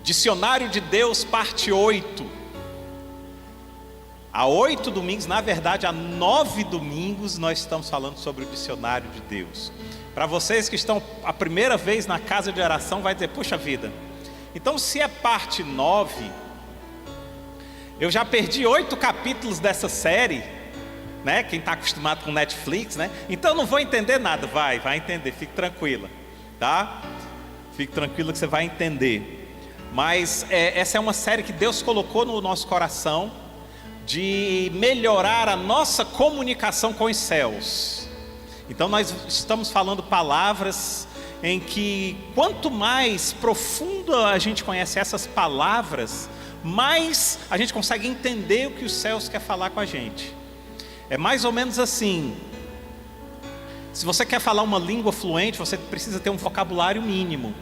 Dicionário de Deus, parte 8. Há 8 domingos, na verdade há 9 domingos, nós estamos falando sobre o Dicionário de Deus. Para vocês que estão a primeira vez na casa de oração, vai dizer, puxa vida, então se é parte 9, eu já perdi 8 capítulos dessa série, né? Quem está acostumado com Netflix, né? Então eu não vou entender nada. Vai entender, fique tranquila, tá? Fique tranquila que você vai entender. Mas essa é uma série que Deus colocou no nosso coração, de melhorar a nossa comunicação com os céus. Então nós estamos falando palavras em que quanto mais profundo a gente conhece essas palavras, mais a gente consegue entender o que os céus quer falar com a gente. É mais ou menos assim: se você quer falar uma língua fluente, você precisa ter um vocabulário mínimo.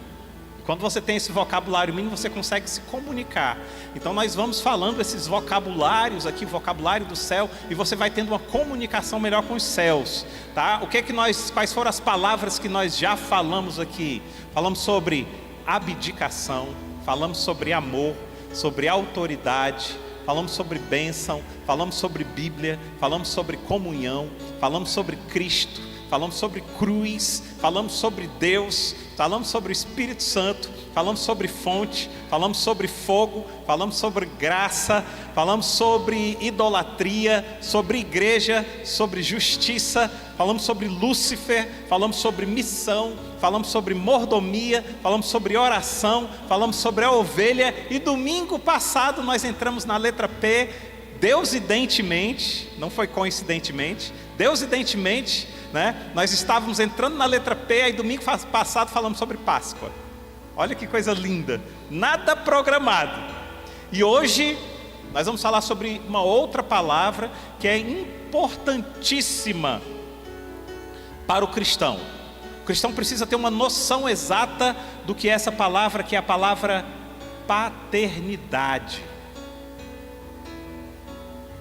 Quando você tem esse vocabulário mínimo, você consegue se comunicar. Então nós vamos falando esses vocabulários aqui, vocabulário do céu, e você vai tendo uma comunicação melhor com os céus, tá? Quais foram as palavras que nós já falamos aqui? Falamos sobre abdicação, falamos sobre amor, sobre autoridade, falamos sobre bênção, falamos sobre Bíblia, falamos sobre comunhão, falamos sobre Cristo, falamos sobre cruz, falamos sobre Deus, falamos sobre o Espírito Santo, falamos sobre fonte, falamos sobre fogo, falamos sobre graça, falamos sobre idolatria, sobre igreja, sobre justiça, falamos sobre Lúcifer, falamos sobre missão, falamos sobre mordomia, falamos sobre oração, falamos sobre a ovelha, e domingo passado nós entramos na letra P, deusidentemente, não foi coincidentemente, deusidentemente, né? Nós estávamos entrando na letra P, aí domingo passado falamos sobre Páscoa. Olha que coisa linda, nada programado. E hoje nós vamos falar sobre uma outra palavra que é importantíssima para o cristão. O cristão precisa ter uma noção exata do que é essa palavra, que é a palavra paternidade.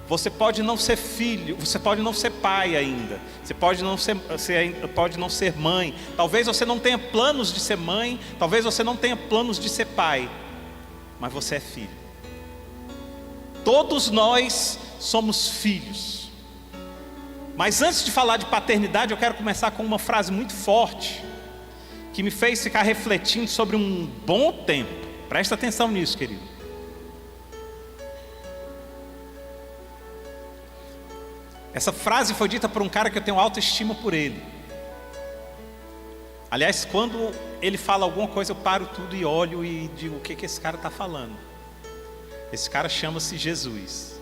Você pode não ser filho, você pode não ser pai ainda, você pode não ser mãe, talvez você não tenha planos de ser mãe, talvez você não tenha planos de ser pai, mas você é filho. Todos nós somos filhos. Mas antes de falar de paternidade, eu quero começar com uma frase muito forte, que me fez ficar refletindo sobre um bom tempo. Presta atenção nisso, querido. Essa frase foi dita por um cara que eu tenho autoestima por ele. Aliás, quando ele fala alguma coisa, eu paro tudo e olho e digo, o que esse cara está falando? Esse cara chama-se Jesus.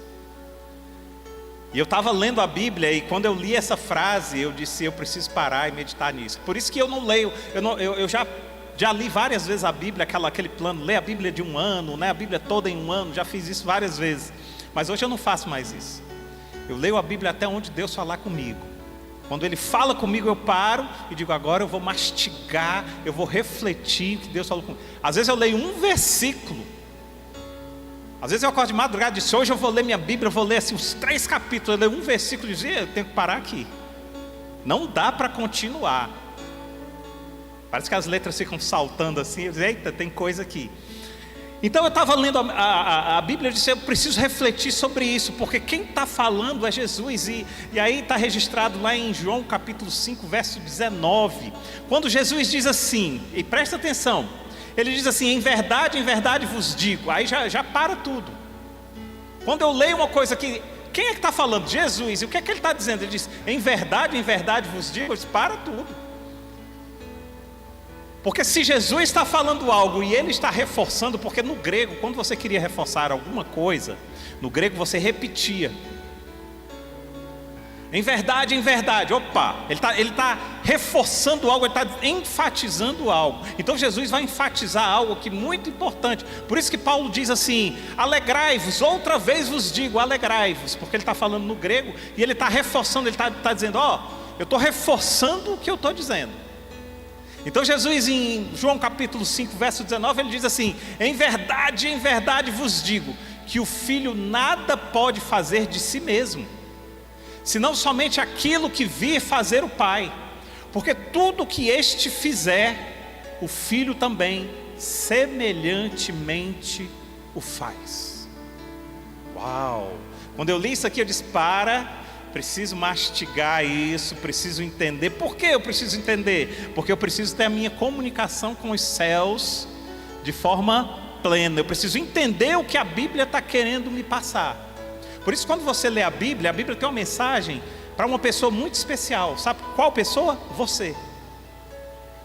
E eu estava lendo a Bíblia, e quando eu li essa frase, eu disse, eu preciso parar e meditar nisso. Por isso que eu não leio, eu já li várias vezes a Bíblia, aquele plano, ler a Bíblia de um ano, né? A Bíblia toda em um ano, já fiz isso várias vezes. Mas hoje eu não faço mais isso. Eu leio a Bíblia até onde Deus falar comigo. Quando Ele fala comigo, eu paro e digo, agora eu vou mastigar, eu vou refletir o que Deus falou comigo. Às vezes eu leio um versículo. Às vezes eu acordo de madrugada e disse, hoje eu vou ler minha Bíblia, eu vou ler assim uns 3 capítulos. Eu leio um versículo e digo, eu tenho que parar aqui. Não dá para continuar. Parece que as letras ficam saltando assim. Eu digo, eita, tem coisa aqui. Então eu estava lendo a Bíblia e disse, eu preciso refletir sobre isso, porque quem está falando é Jesus, e aí está registrado lá em João capítulo 5, verso 19, quando Jesus diz assim, e presta atenção, ele diz assim, em verdade vos digo, aí já para tudo. Quando eu leio uma coisa que, quem é que está falando? Jesus, e o que é que ele está dizendo? Ele diz, em verdade vos digo, eu disse, para tudo. Porque se Jesus está falando algo e ele está reforçando, porque no grego, quando você queria reforçar alguma coisa, no grego você repetia. Em verdade, opa, ele tá reforçando algo, ele está enfatizando algo. Então Jesus vai enfatizar algo aqui muito importante. Por isso que Paulo diz assim, alegrai-vos, outra vez vos digo, alegrai-vos, porque ele está falando no grego e ele está reforçando, ele está dizendo, eu estou reforçando o que eu estou dizendo. Então Jesus em João capítulo 5, verso 19, ele diz assim, em verdade vos digo, que o filho nada pode fazer de si mesmo, senão somente aquilo que vir fazer o pai, porque tudo que este fizer, o filho também semelhantemente o faz. Uau! Quando eu li isso aqui, eu disse: preciso mastigar isso, preciso entender. Por que eu preciso entender? Porque eu preciso ter a minha comunicação com os céus de forma plena. Eu preciso entender o que a Bíblia está querendo me passar. Por isso, quando você lê a Bíblia tem uma mensagem para uma pessoa muito especial. Sabe qual pessoa? Você.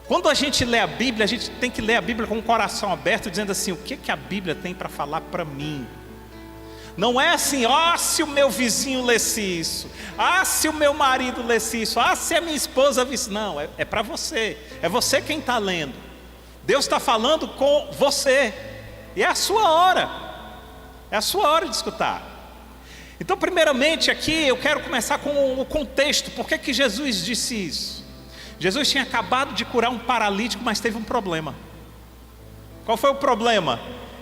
Quando a gente lê a Bíblia, a gente tem que ler a Bíblia com o coração aberto, dizendo assim: o que a Bíblia tem para falar para mim? Não é assim: se o meu vizinho lesse isso, se o meu marido lesse isso, se a minha esposa visse. Não, é para você. É você quem está lendo. Deus está falando com você. E é a sua hora. É a sua hora de escutar. Então, primeiramente aqui, eu quero começar com o contexto. Por que Jesus disse isso? Jesus tinha acabado de curar um paralítico, mas teve um problema. Qual foi o problema?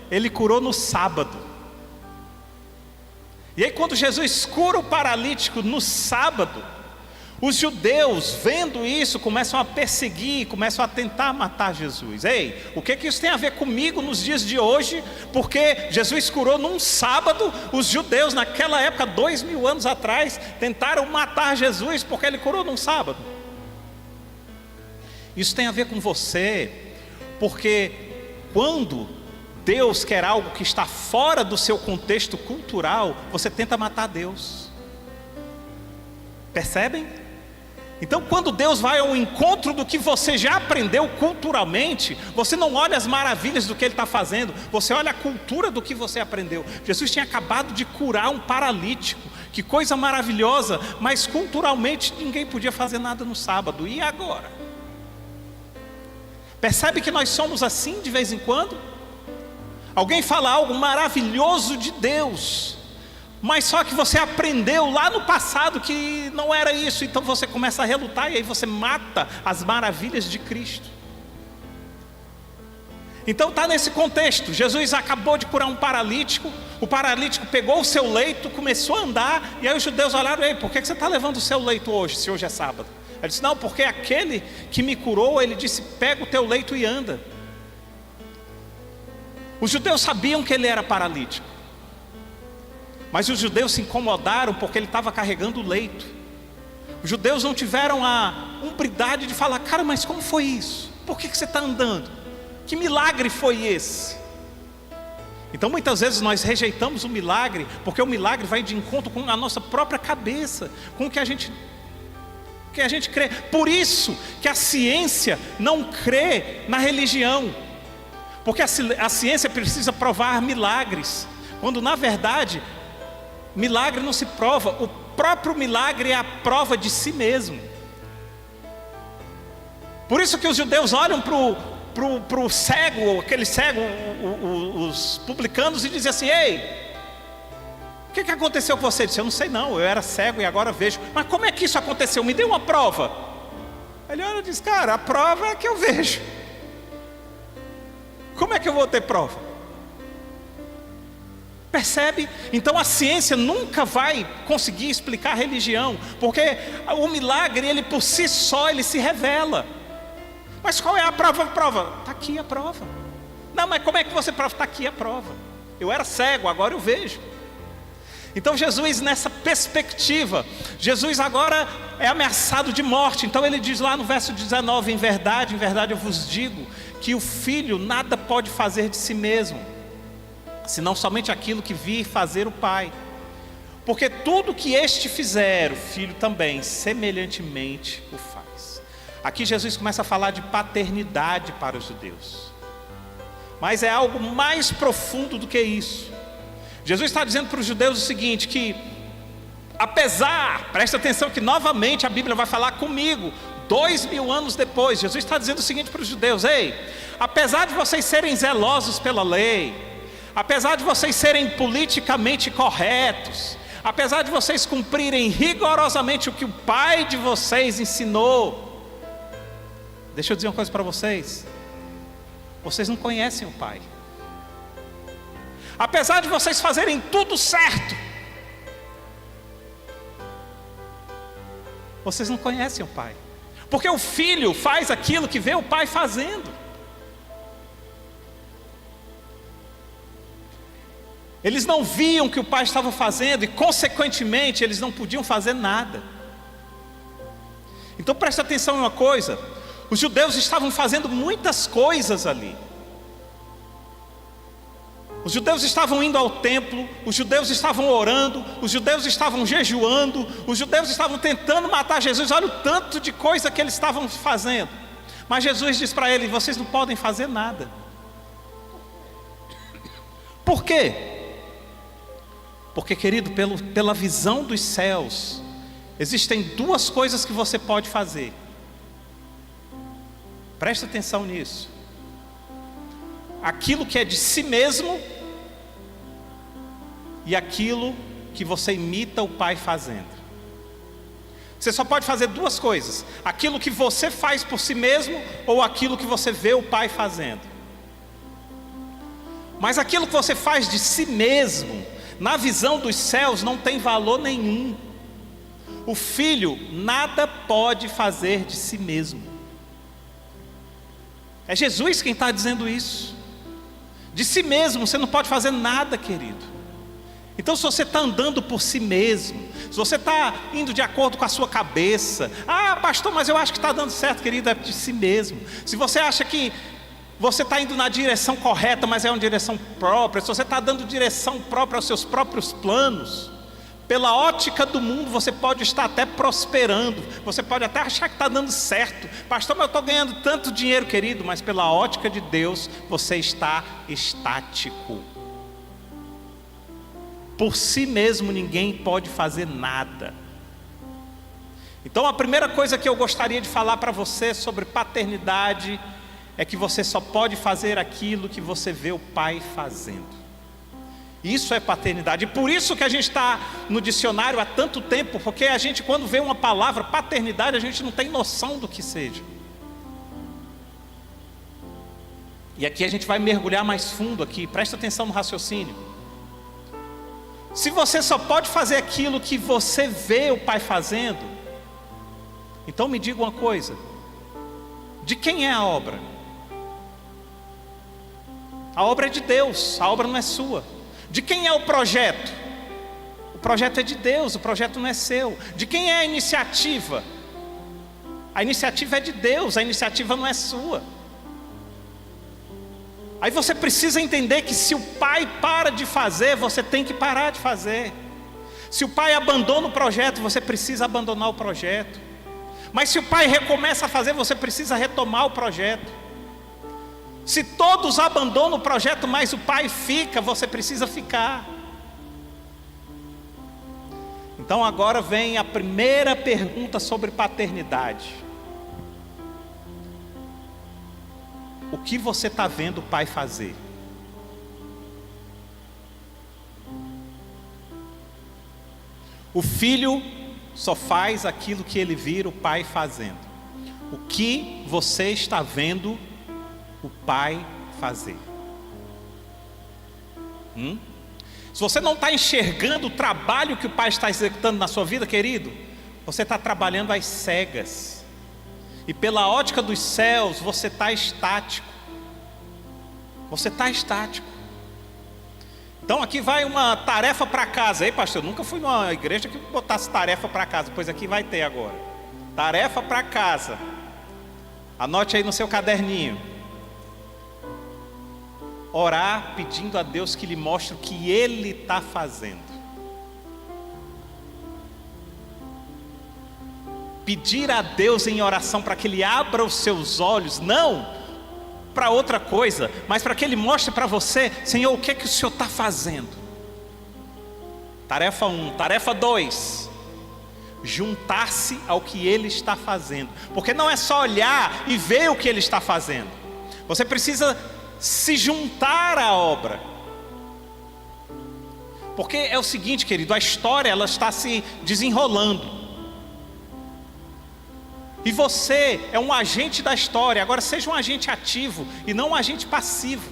Ele curou no sábado. E aí, quando Jesus cura o paralítico no sábado, os judeus, vendo isso, começam a perseguir, começam a tentar matar Jesus. Ei, o que isso tem a ver comigo nos dias de hoje? Porque Jesus curou num sábado. Os judeus naquela época, 2000 anos atrás, tentaram matar Jesus porque ele curou num sábado. Isso tem a ver com você, porque quando Deus quer algo que está fora do seu contexto cultural, você tenta matar Deus. Percebem? Então, quando Deus vai ao encontro do que você já aprendeu culturalmente, você não olha as maravilhas do que Ele está fazendo, você olha a cultura do que você aprendeu. Jesus tinha acabado de curar um paralítico, que coisa maravilhosa, mas culturalmente ninguém podia fazer nada no sábado. E agora? Percebe que nós somos assim de vez em quando? Alguém fala algo maravilhoso de Deus, mas só que você aprendeu lá no passado que não era isso. Então você começa a relutar e aí você mata as maravilhas de Cristo. Então está nesse contexto. Jesus acabou de curar um paralítico. O paralítico pegou o seu leito, começou a andar. E aí os judeus olharam: ei, por que você está levando o seu leito hoje, se hoje é sábado? Ele disse: não, porque aquele que me curou, ele disse: pega o teu leito e anda. Os judeus sabiam que ele era paralítico, mas os judeus se incomodaram porque ele estava carregando o leito. Os judeus não tiveram a hombridade de falar: cara, mas como foi isso? Por que você está andando? Que milagre foi esse? Então muitas vezes nós rejeitamos o milagre, porque o milagre vai de encontro com a nossa própria cabeça, com o que a gente crê. Por isso que a ciência não crê na religião, porque a ciência precisa provar milagres, quando na verdade milagre não se prova. O próprio milagre é a prova de si mesmo. Por isso que os judeus olham para o cego, aquele cego, os publicanos, e dizem assim: ei, o que aconteceu com você? Ele disse: eu não sei não, eu era cego e agora vejo. Mas como é que isso aconteceu? Me dê uma prova. Ele olha e diz: cara, a prova é que eu vejo. Como é que eu vou ter prova? Percebe? Então a ciência nunca vai conseguir explicar a religião, porque o milagre, ele por si só, ele se revela. Mas qual é a prova? Está aqui a prova. Não, mas como é que você prova? Está aqui a prova. Eu era cego, agora eu vejo. Então Jesus, nessa perspectiva, Jesus agora é ameaçado de morte. Então ele diz lá no verso 19: em verdade eu vos digo, que o filho nada pode fazer de si mesmo, senão somente aquilo que vir fazer o Pai. Porque tudo que este fizer, o filho também semelhantemente o faz. Aqui Jesus começa a falar de paternidade para os judeus, mas é algo mais profundo do que isso. Jesus está dizendo para os judeus o seguinte: que apesar, presta atenção que novamente a Bíblia vai falar comigo 2000 anos depois. Jesus está dizendo o seguinte para os judeus: ei, apesar de vocês serem zelosos pela lei, apesar de vocês serem politicamente corretos, apesar de vocês cumprirem rigorosamente o que o pai de vocês ensinou, deixa eu dizer uma coisa para vocês: vocês não conhecem o Pai. Apesar de vocês fazerem tudo certo, vocês não conhecem o Pai, porque o filho faz aquilo que vê o Pai fazendo. Eles não viam o que o pai estava fazendo e, consequentemente, eles não podiam fazer nada. Então preste atenção em uma coisa: os judeus estavam fazendo muitas coisas ali. Os judeus estavam indo ao templo, os judeus estavam orando, os judeus estavam jejuando, os judeus estavam tentando matar Jesus. Olha o tanto de coisa que eles estavam fazendo. Mas Jesus diz para eles: vocês não podem fazer nada. Por quê? Porque, querido, pela visão dos céus, existem duas coisas que você pode fazer. Presta atenção nisso. Aquilo que é de si mesmo e aquilo que você imita o Pai fazendo. Você só pode fazer duas coisas: aquilo que você faz por si mesmo ou aquilo que você vê o Pai fazendo. Mas aquilo que você faz de si mesmo, na visão dos céus, não tem valor nenhum. O filho nada pode fazer de si mesmo. É Jesus quem está dizendo isso. De si mesmo você não pode fazer nada, querido. Então, se você está andando por si mesmo, se você está indo de acordo com a sua cabeça, pastor, mas eu acho que está dando certo, querido, é de si mesmo. Se você acha que você está indo na direção correta, mas é uma direção própria, se você está dando direção própria aos seus próprios planos, pela ótica do mundo você pode estar até prosperando, você pode até achar que está dando certo. Pastor, mas eu estou ganhando tanto dinheiro, querido, mas pela ótica de Deus você está estático. Por si mesmo ninguém pode fazer nada. Então a primeira coisa que eu gostaria de falar para você sobre paternidade é que você só pode fazer aquilo que você vê o pai fazendo. Isso é paternidade. E por isso que a gente está no dicionário há tanto tempo, porque a gente, quando vê uma palavra paternidade, a gente não tem noção do que seja. E aqui a gente vai mergulhar mais fundo aqui, presta atenção no raciocínio. Se você só pode fazer aquilo que você vê o pai fazendo, então me diga uma coisa: de quem é a obra? A obra é de Deus, a obra não é sua. De quem é o projeto? O projeto é de Deus, o projeto não é seu. De quem é a iniciativa? A iniciativa é de Deus, a iniciativa não é sua. Aí você precisa entender que se o pai para de fazer, você tem que parar de fazer. Se o pai abandona o projeto, você precisa abandonar o projeto. Mas se o pai recomeça a fazer, você precisa retomar o projeto. Se todos abandonam o projeto, mas o pai fica, você precisa ficar. Então agora vem a primeira pergunta sobre paternidade. O que você está vendo o pai fazer? O filho só faz aquilo que ele vira o pai fazendo. O que você está vendo o pai fazer? Se você não está enxergando o trabalho que o pai está executando na sua vida, querido, você está trabalhando às cegas. E pela ótica dos céus, você está estático. Você está estático. Então aqui vai uma tarefa para casa. Ei, pastor, eu nunca fui numa igreja que botasse tarefa para casa. Pois aqui vai ter agora. Tarefa para casa. Anote aí no seu caderninho. Orar pedindo a Deus que lhe mostre o que Ele está fazendo. Pedir a Deus em oração para que Ele abra os seus olhos, não para outra coisa, mas para que Ele mostre para você: Senhor, o que é que o Senhor está fazendo? Tarefa 1. Tarefa 2: juntar-se ao que Ele está fazendo. Porque não é só olhar e ver o que Ele está fazendo. Você precisa se juntar à obra. Porque é o seguinte, querido, a história ela está se desenrolando. E você é um agente da história. Agora seja um agente ativo e não um agente passivo.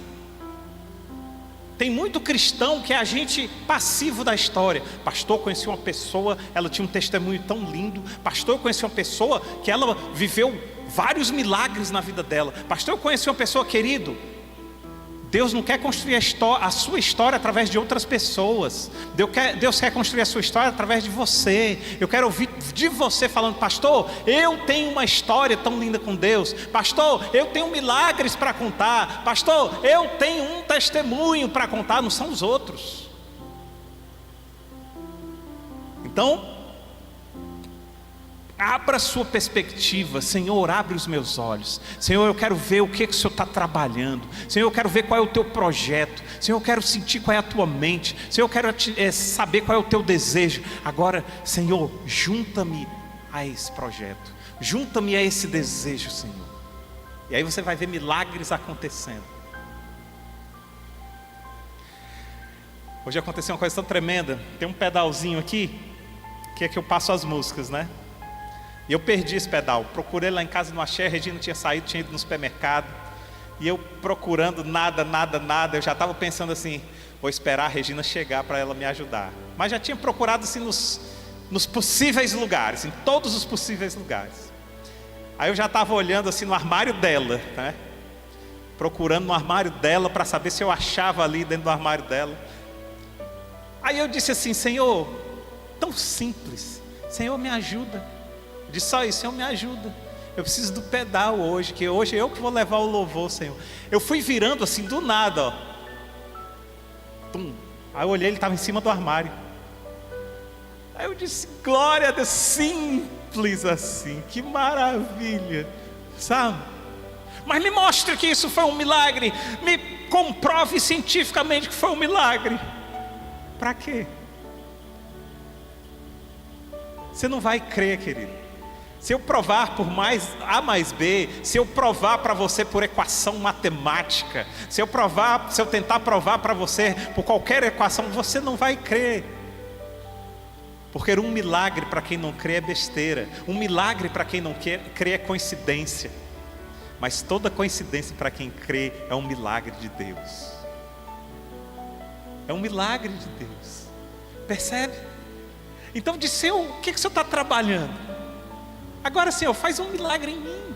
Tem muito cristão que é agente passivo da história. Pastor, eu conheci uma pessoa, ela tinha um testemunho tão lindo. Pastor, eu conheci uma pessoa que ela viveu vários milagres na vida dela. Pastor, eu conheci uma pessoa, querido, Deus não quer construir a sua história através de outras pessoas. Deus quer construir a sua história através de você. Eu quero ouvir de você falando: pastor, eu tenho uma história tão linda com Deus. Pastor, eu tenho milagres para contar. Pastor, eu tenho um testemunho para contar. Não são os outros. Então, abra a sua perspectiva. Senhor, abre os meus olhos. Senhor, eu quero ver o que o Senhor está trabalhando. Senhor, eu quero ver qual é o teu projeto. Senhor, eu quero sentir qual é a tua mente. Senhor, eu quero saber qual é o teu desejo. Agora, Senhor, junta-me a esse projeto. Junta-me a esse desejo, Senhor. E aí você vai ver milagres acontecendo. Hoje aconteceu uma coisa tão tremenda. Tem um pedalzinho aqui, que é que eu passo as músicas, né? E eu perdi esse pedal, procurei lá em casa, não achei, a Regina tinha saído, tinha ido no supermercado. E eu procurando nada, eu já estava pensando assim: vou esperar a Regina chegar para ela me ajudar. Mas já tinha procurado assim nos possíveis lugares, em todos os possíveis lugares. Aí eu já estava olhando assim no armário dela, né? Procurando no armário dela para saber se eu achava ali dentro do armário dela. Aí eu disse assim: Senhor, tão simples, Senhor, me ajuda. Eu disse só isso: Senhor, me ajuda. Eu preciso do pedal hoje, que hoje eu que vou levar o louvor, Senhor. Eu fui virando assim do nada, ó. Tum. Aí eu olhei, ele estava em cima do armário. Aí eu disse: glória a Deus, simples assim, que maravilha, sabe? Mas me mostre que isso foi um milagre. Me comprove cientificamente que foi um milagre. Para quê? Você não vai crer, querido. Se eu provar por mais A mais B, se eu provar para você por equação matemática, se eu tentar provar para você por qualquer equação, você não vai crer. Porque um milagre para quem não crê é besteira. Um milagre para quem não crê é coincidência. Mas toda coincidência para quem crê é um milagre de Deus. É um milagre de Deus. Percebe? Então disse: Senhor, o que o Senhor está trabalhando? Agora, Senhor, faz um milagre em mim.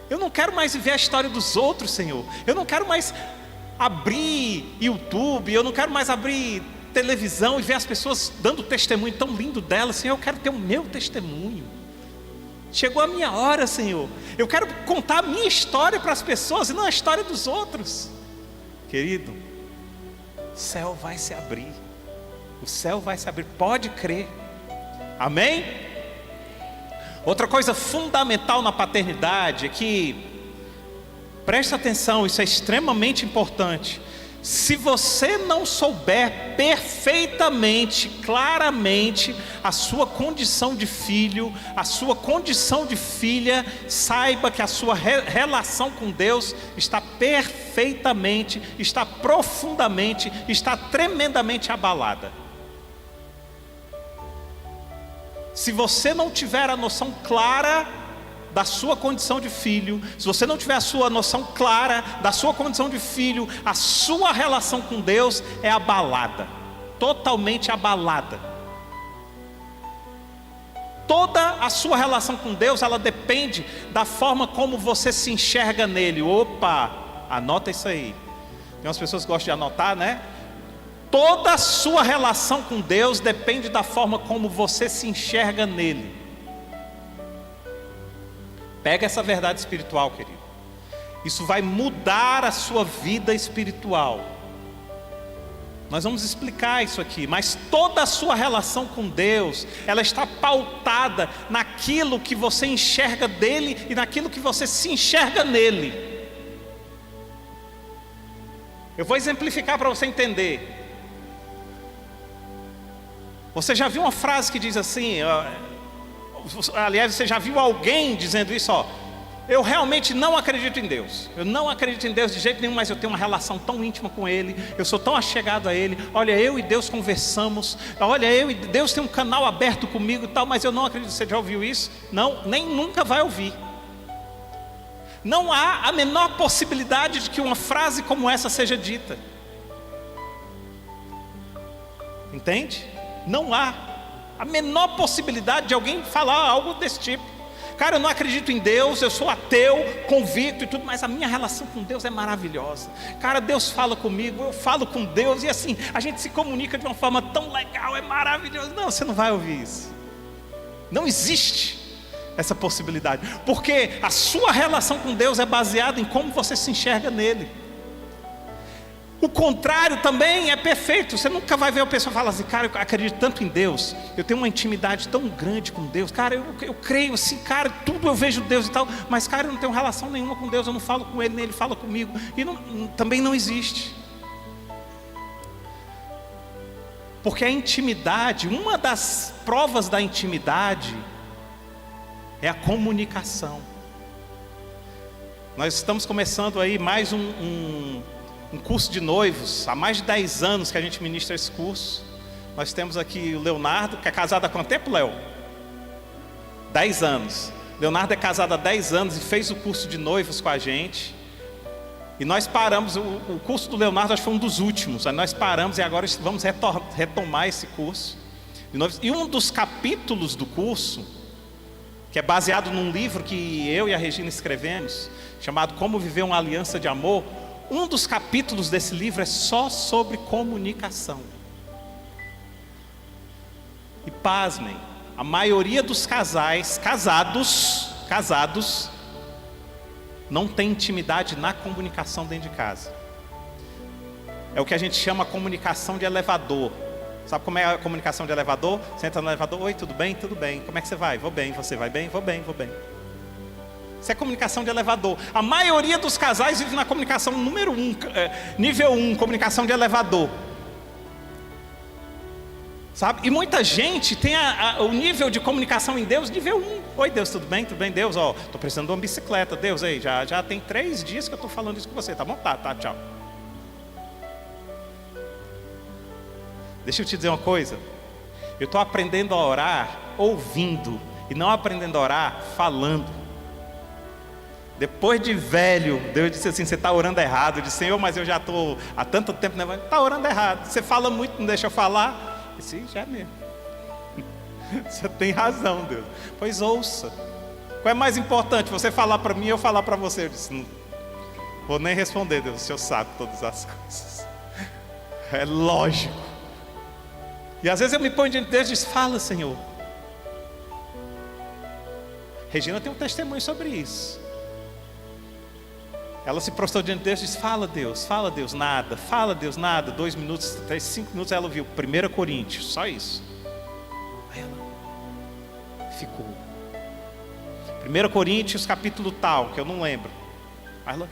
Eu não quero mais viver a história dos outros, Senhor. Eu não quero mais abrir YouTube. Eu não quero mais abrir televisão e ver as pessoas dando testemunho tão lindo delas. Senhor, eu quero ter o meu testemunho. Chegou a minha hora, Senhor. Eu quero contar a minha história para as pessoas e não a história dos outros. Querido, o céu vai se abrir. O céu vai se abrir, pode crer. Amém? Outra coisa fundamental na paternidade é que, presta atenção, isso é extremamente importante. Se você não souber perfeitamente, claramente a sua condição de filho, a sua condição de filha, saiba que a sua relação com Deus está perfeitamente, está profundamente, está tremendamente abalada. Se você não tiver a noção clara da sua condição de filho, se você não tiver a sua noção clara da sua condição de filho, a sua relação com Deus é abalada, totalmente abalada. Toda a sua relação com Deus, ela depende da forma como você se enxerga nele. Opa, anota isso aí. Tem umas pessoas que gostam de anotar, né? Toda a sua relação com Deus depende da forma como você se enxerga nele. Pega essa verdade espiritual, querido. Isso vai mudar a sua vida espiritual. Nós vamos explicar isso aqui, mas toda a sua relação com Deus, ela está pautada naquilo que você enxerga dele e naquilo que você se enxerga nele. Eu vou exemplificar para você entender. Você já viu uma frase que diz assim, aliás, você já viu alguém dizendo isso, ó: eu realmente não acredito em Deus. Eu não acredito em Deus de jeito nenhum, mas eu tenho uma relação tão íntima com Ele. Eu sou tão achegado a Ele. Olha, eu e Deus conversamos. Olha, eu e Deus tem um canal aberto comigo e tal, mas eu não acredito. Você já ouviu isso? Não, nem nunca vai ouvir. Não há a menor possibilidade de que uma frase como essa seja dita. Entende? Não há a menor possibilidade de alguém falar algo desse tipo. Cara, eu não acredito em Deus, eu sou ateu, convicto e tudo, mas a minha relação com Deus é maravilhosa. Cara, Deus fala comigo, eu falo com Deus, e assim, a gente se comunica de uma forma tão legal, é maravilhoso. Não, você não vai ouvir isso. Não existe essa possibilidade, porque a sua relação com Deus é baseada em como você se enxerga nele. O contrário também é perfeito. Você nunca vai ver a pessoa falar assim: cara, eu acredito tanto em Deus, eu tenho uma intimidade tão grande com Deus, cara, eu creio assim, cara, tudo eu vejo Deus e tal, mas cara, eu não tenho relação nenhuma com Deus, eu não falo com Ele, nem Ele fala comigo. E também não existe. Porque a intimidade, uma das provas da intimidade é a comunicação. Nós estamos começando aí mais um curso de noivos. Há mais de 10 anos que a gente ministra esse curso. Nós temos aqui o Leonardo, que é casado há quanto tempo, Léo? 10 anos. Leonardo é casado há 10 anos e fez o curso de noivos com a gente. E nós paramos, o curso do Leonardo acho que foi um dos últimos. Aí nós paramos e agora vamos retomar esse curso de noivos. E um dos capítulos do curso, que é baseado num livro que eu e a Regina escrevemos, chamado Como Viver uma Aliança de Amor. Um dos capítulos desse livro é só sobre comunicação. E pasmem, a maioria dos casais casados, não tem intimidade na comunicação dentro de casa. É o que a gente chama comunicação de elevador. Sabe como é a comunicação de elevador? Você entra no elevador: oi, tudo bem? Tudo bem. Como é que você vai? Vou bem. Você vai bem? Vou bem, vou bem. Isso é comunicação de elevador. A maioria dos casais vive na comunicação número 1, nível 1, comunicação de elevador. Sabe? E muita gente tem o nível de comunicação em Deus, nível 1. Oi, Deus, tudo bem? Tudo bem, Deus? Estou precisando de uma bicicleta. Deus, aí, já tem 3 dias que eu estou falando isso com você, tá bom? Tá, tchau. Deixa eu te dizer uma coisa. Eu estou aprendendo a orar ouvindo, e não aprendendo a orar falando. Depois de velho, Deus disse assim: você está orando errado. Eu disse: Senhor, mas eu já estou há tanto tempo, está orando errado. Você fala muito, não deixa eu falar. Eu disse: já é mesmo. Você tem razão, Deus. Pois ouça. Qual é mais importante, você falar para mim ou eu falar para você? Eu disse: não vou nem responder, Deus, o Senhor sabe todas as coisas. É lógico. E às vezes eu me ponho diante de Deus e digo: fala, Senhor. Regina tem um testemunho sobre isso. Ela se prostrou diante de Deus e disse: fala Deus, nada. Fala Deus, nada. 2 minutos, 3, 5 minutos ela ouviu 1 Coríntios, só isso. Aí ela ficou. 1 Coríntios capítulo tal, que eu não lembro. Aí ela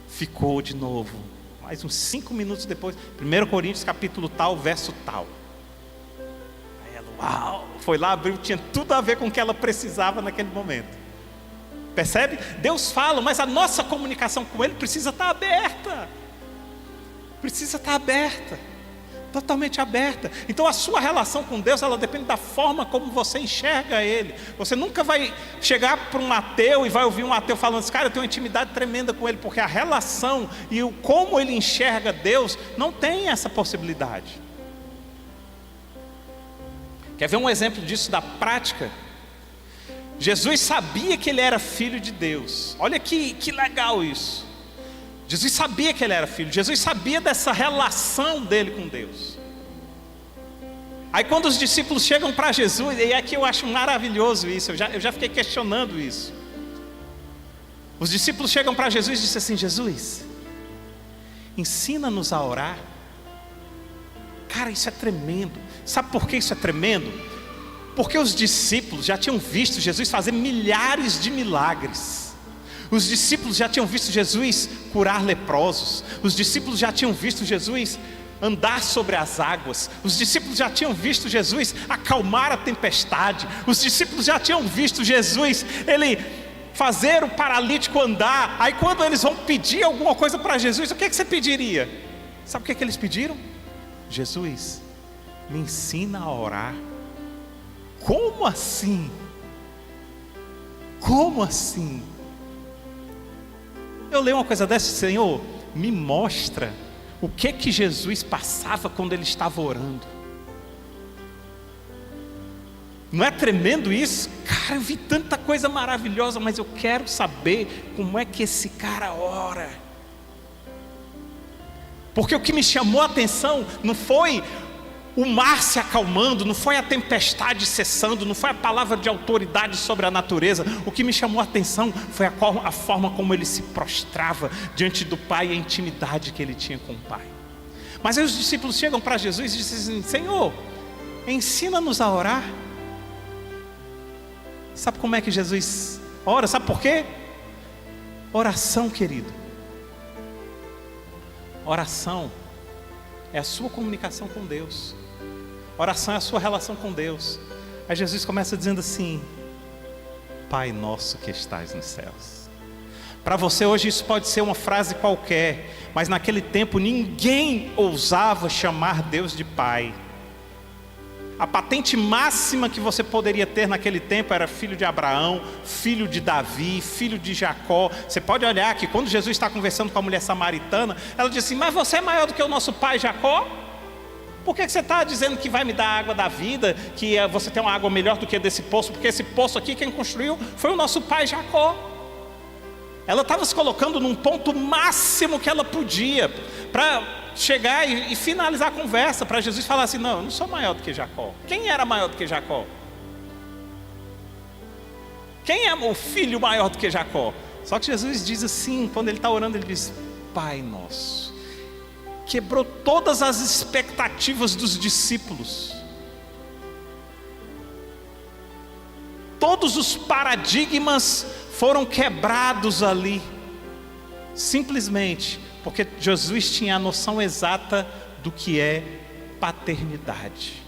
ficou de novo. Mais uns 5 minutos depois, 1 Coríntios capítulo tal, verso tal. Aí ela, uau, foi lá, abriu, tinha tudo a ver com o que ela precisava naquele momento. Percebe? Deus fala, mas a nossa comunicação com Ele precisa estar aberta. Precisa estar aberta. Totalmente aberta. Então a sua relação com Deus, ela depende da forma como você enxerga Ele. Você nunca vai chegar para um ateu e vai ouvir um ateu falando assim: cara, eu tenho uma intimidade tremenda com Ele. Porque a relação e o como ele enxerga Deus não tem essa possibilidade. Quer ver um exemplo disso da prática? Jesus sabia que ele era filho de Deus. Olha que legal isso. Jesus sabia que ele era filho. Jesus sabia dessa relação dele com Deus. Aí quando os discípulos chegam para Jesus, e aqui eu acho maravilhoso isso, eu já fiquei questionando isso. Os discípulos chegam para Jesus e dizem assim: Jesus, ensina-nos a orar. Cara, isso é tremendo. Sabe por que isso é tremendo? Porque os discípulos já tinham visto Jesus fazer milhares de milagres. Os discípulos já tinham visto Jesus curar leprosos. Os discípulos já tinham visto Jesus andar sobre as águas. Os discípulos já tinham visto Jesus acalmar a tempestade. Os discípulos já tinham visto Jesus, ele fazer o paralítico andar. Aí quando eles vão pedir alguma coisa para Jesus, o que você pediria? Sabe o que eles pediram? Jesus, me ensina a orar. Como assim? Como assim? Eu leio uma coisa dessa: Senhor, me mostra o que Jesus passava quando ele estava orando. Não é tremendo isso? Cara, eu vi tanta coisa maravilhosa, mas eu quero saber como é que esse cara ora. Porque o que me chamou a atenção não foi o mar se acalmando, não foi a tempestade cessando, não foi a palavra de autoridade sobre a natureza. O que me chamou a atenção foi a forma como ele se prostrava diante do Pai e a intimidade que ele tinha com o Pai. Mas aí os discípulos chegam para Jesus e dizem assim: Senhor, ensina-nos a orar. Sabe como é que Jesus ora? Sabe por quê? Oração, querido. Oração é a sua comunicação com Deus. Oração é a sua relação com Deus. Aí Jesus começa dizendo assim: Pai nosso que estás nos céus. Para você hoje isso pode ser uma frase qualquer, mas naquele tempo ninguém ousava chamar Deus de Pai. A patente máxima que você poderia ter naquele tempo era filho de Abraão, filho de Davi, filho de Jacó. Você pode olhar que quando Jesus está conversando com a mulher samaritana, ela diz assim: mas você é maior do que o nosso pai Jacó? Por que você está dizendo que vai me dar a água da vida, que você tem uma água melhor do que desse poço? Porque esse poço aqui quem construiu foi o nosso pai Jacó. Ela estava se colocando num ponto máximo que ela podia, para chegar e finalizar a conversa, para Jesus falar assim: não, eu não sou maior do que Jacó. Quem era maior do que Jacó? Quem é o filho maior do que Jacó? Só que Jesus diz assim, quando ele está orando, ele diz: Pai nosso. Quebrou todas as expectativas dos discípulos, todos os paradigmas foram quebrados ali, simplesmente porque Jesus tinha a noção exata do que é paternidade.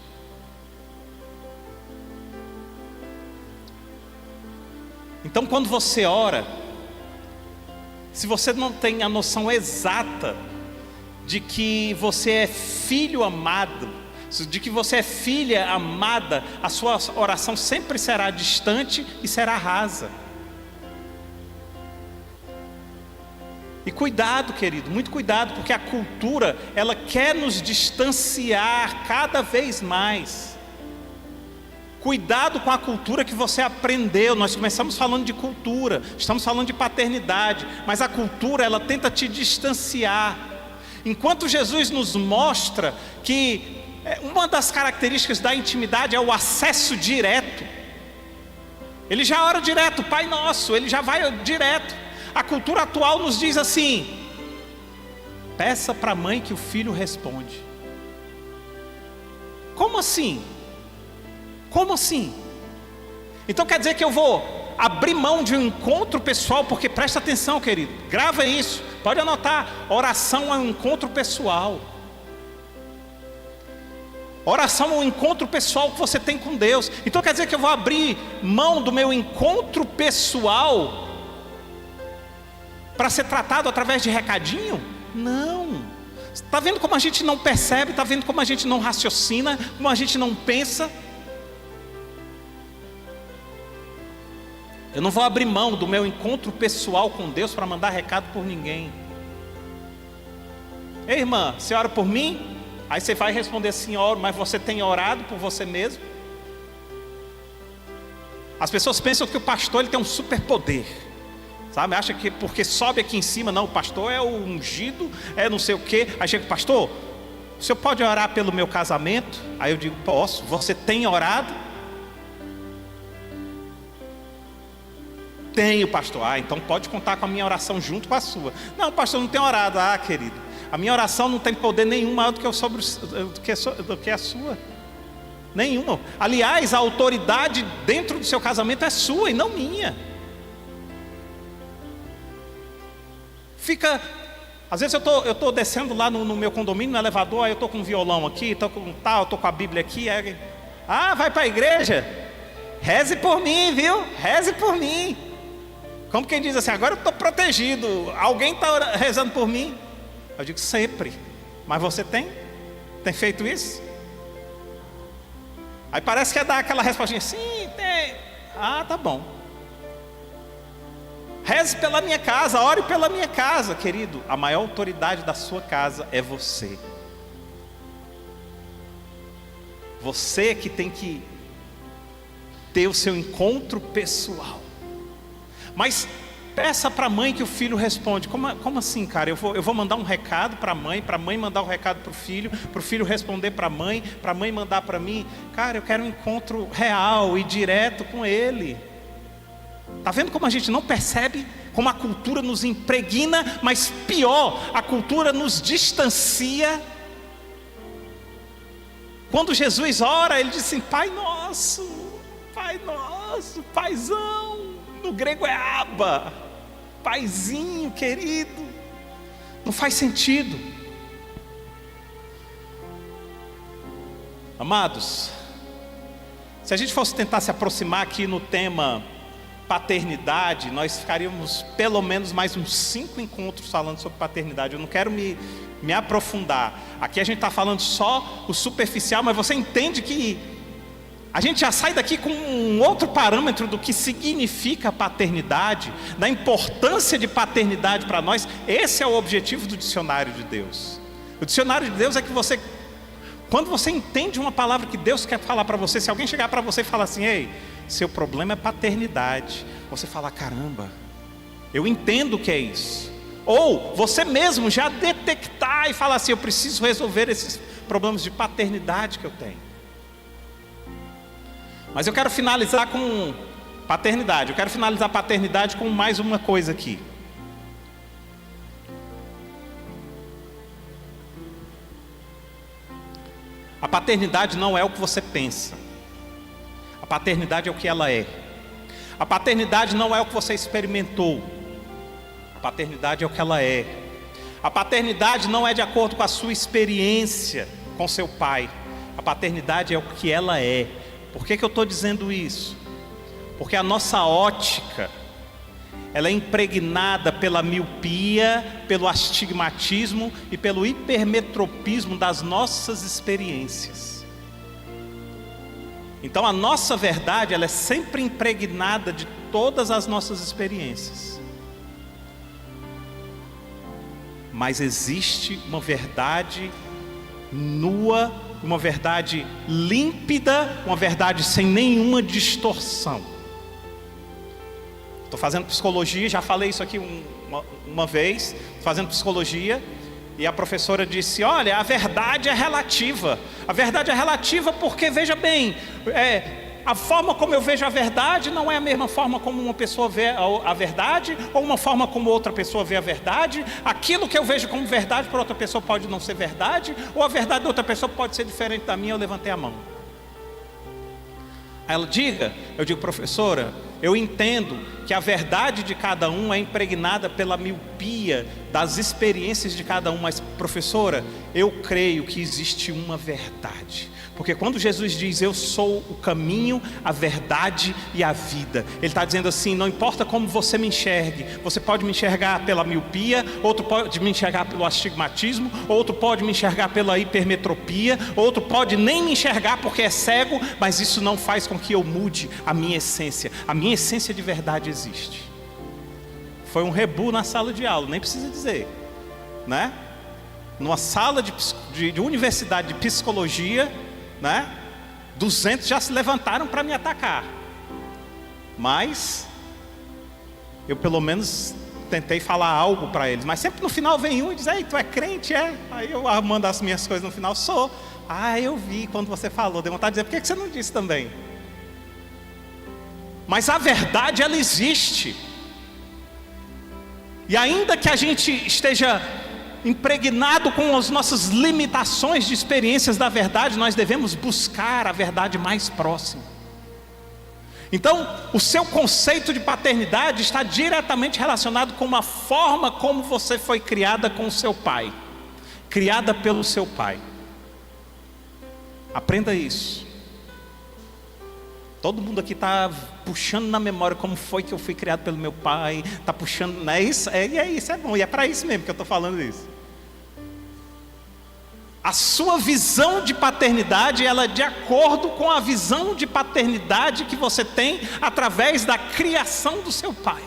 Então, quando você ora, se você não tem a noção exata de que você é filho amado, de que você é filha amada, a sua oração sempre será distante e será rasa. E cuidado, querido, muito cuidado, porque a cultura, ela quer nos distanciar cada vez mais. Cuidado com a cultura que você aprendeu. Nós começamos falando de cultura, estamos falando de paternidade, mas a cultura, ela tenta te distanciar. Enquanto Jesus nos mostra que uma das características da intimidade é o acesso direto. Ele já ora direto, Pai Nosso, ele já vai direto. A cultura atual nos diz assim: peça para a mãe que o filho responde. Como assim? Como assim? Então quer dizer que eu vou abrir mão de um encontro pessoal? Porque presta atenção, querido, grava isso, pode anotar: oração é um encontro pessoal. Oração é um encontro pessoal que você tem com Deus. Então quer dizer que eu vou abrir mão do meu encontro pessoal para ser tratado através de recadinho? Não. Está vendo como a gente não percebe? Está vendo como a gente não raciocina? Como a gente não pensa? Eu não vou abrir mão do meu encontro pessoal com Deus para mandar recado por ninguém. Ei, irmã, você ora por mim? Aí você vai responder assim: oro, mas você tem orado por você mesmo? As pessoas pensam que o pastor ele tem um superpoder, sabe? Acha que porque sobe aqui em cima, não, o pastor é o ungido, é não sei o quê. Aí chega: pastor, o senhor pode orar pelo meu casamento? Aí eu digo: posso. Você tem orado? Tenho, pastor. Ah, então pode contar com a minha oração junto com a sua. Não, pastor, não tem orado. Ah, querido, a minha oração não tem poder nenhum maior do que a sua. Nenhuma. Aliás, a autoridade dentro do seu casamento é sua e não minha. Às vezes eu estou descendo lá no meu condomínio, no elevador, aí eu estou com um violão aqui, estou com tal, estou com a Bíblia aqui. Aí, vai para a igreja? Reze por mim, viu? Reze por mim. Como quem diz assim: agora eu estou protegido, alguém está rezando por mim? Eu digo: sempre. Mas você tem feito isso? Aí parece que é dar aquela respostinha: sim, tem. Ah, tá bom. Reze pela minha casa, ore pela minha casa. Querido, a maior autoridade da sua casa é você. Você que tem que ter o seu encontro pessoal. Mas peça para a mãe que o filho responde. Como assim, cara? Eu vou mandar um recado para a mãe mandar um recado para o filho responder para a mãe mandar para mim. Cara, eu quero um encontro real e direto com ele. Está vendo como a gente não percebe? Como a cultura nos impregna, mas pior, a cultura nos distancia. Quando Jesus ora, ele diz assim: Pai nosso, Paizão. No grego é Abba, Paizinho querido. Não faz sentido. Amados, se a gente fosse tentar se aproximar aqui no tema paternidade, nós ficaríamos pelo menos mais uns 5 encontros falando sobre paternidade. Eu não quero me aprofundar. Aqui a gente está falando só o superficial, mas você entende que a gente já sai daqui com um outro parâmetro do que significa paternidade, da importância de paternidade para nós. Esse é o objetivo do dicionário de Deus. O dicionário de Deus é que você, quando você entende uma palavra que Deus quer falar para você, se alguém chegar para você e falar assim: ei, seu problema é paternidade, você fala: caramba, eu entendo o que é isso. Ou você mesmo já detectar e falar assim: eu preciso resolver esses problemas de paternidade que eu tenho. Mas eu quero finalizar com paternidade. Eu quero finalizar paternidade com mais uma coisa aqui. A paternidade não é o que você pensa. A paternidade é o que ela é. A paternidade não é o que você experimentou. A paternidade é o que ela é. A paternidade não é de acordo com a sua experiência com seu pai. A paternidade é o que ela é. Por que eu estou dizendo isso? Porque a nossa ótica, ela é impregnada pela miopia, pelo astigmatismo e pelo hipermetropismo das nossas experiências. Então a nossa verdade, ela é sempre impregnada de todas as nossas experiências. Mas existe uma verdade nua, uma verdade límpida, uma verdade sem nenhuma distorção. Estou fazendo psicologia, já falei isso aqui uma vez, fazendo psicologia, e a professora disse: olha, a verdade é relativa. A verdade é relativa porque, veja bem, a forma como eu vejo a verdade não é a mesma forma como uma pessoa vê a verdade, ou uma forma como outra pessoa vê a verdade. Aquilo que eu vejo como verdade para outra pessoa pode não ser verdade, ou a verdade de outra pessoa pode ser diferente da minha. Eu levantei a mão. Aí ela: eu digo: professora, eu entendo que a verdade de cada um é impregnada pela miopia das experiências de cada um, mas, professora, eu creio que existe uma verdade. Porque quando Jesus diz: eu sou o caminho, a verdade e a vida, Ele está dizendo assim: não importa como você me enxergue, você pode me enxergar pela miopia, outro pode me enxergar pelo astigmatismo, outro pode me enxergar pela hipermetropia, outro pode nem me enxergar porque é cego, mas isso não faz com que eu mude a minha essência. A minha essência de verdade existe. Foi um rebu na sala de aula, nem precisa dizer, né? Numa sala de universidade de psicologia, né? 200 já se levantaram para me atacar, mas eu pelo menos tentei falar algo para eles. Mas sempre no final vem um e diz: ei, tu é crente, é? Aí eu mando as minhas coisas no final: sou. Ah, eu vi quando você falou, deu vontade de dizer: por que você não disse também? Mas a verdade, ela existe. E ainda que a gente esteja impregnado com as nossas limitações de experiências da verdade, nós devemos buscar a verdade mais próxima. Então, o seu conceito de paternidade está diretamente relacionado com a forma como você foi criada com o seu pai, criada pelo seu pai. Aprenda isso. Todo mundo aqui está puxando na memória como foi que eu fui criado pelo meu pai. Está puxando, não é isso? É bom, e é para isso mesmo que eu estou falando isso. A sua visão de paternidade, ela é de acordo com a visão de paternidade que você tem através da criação do seu pai.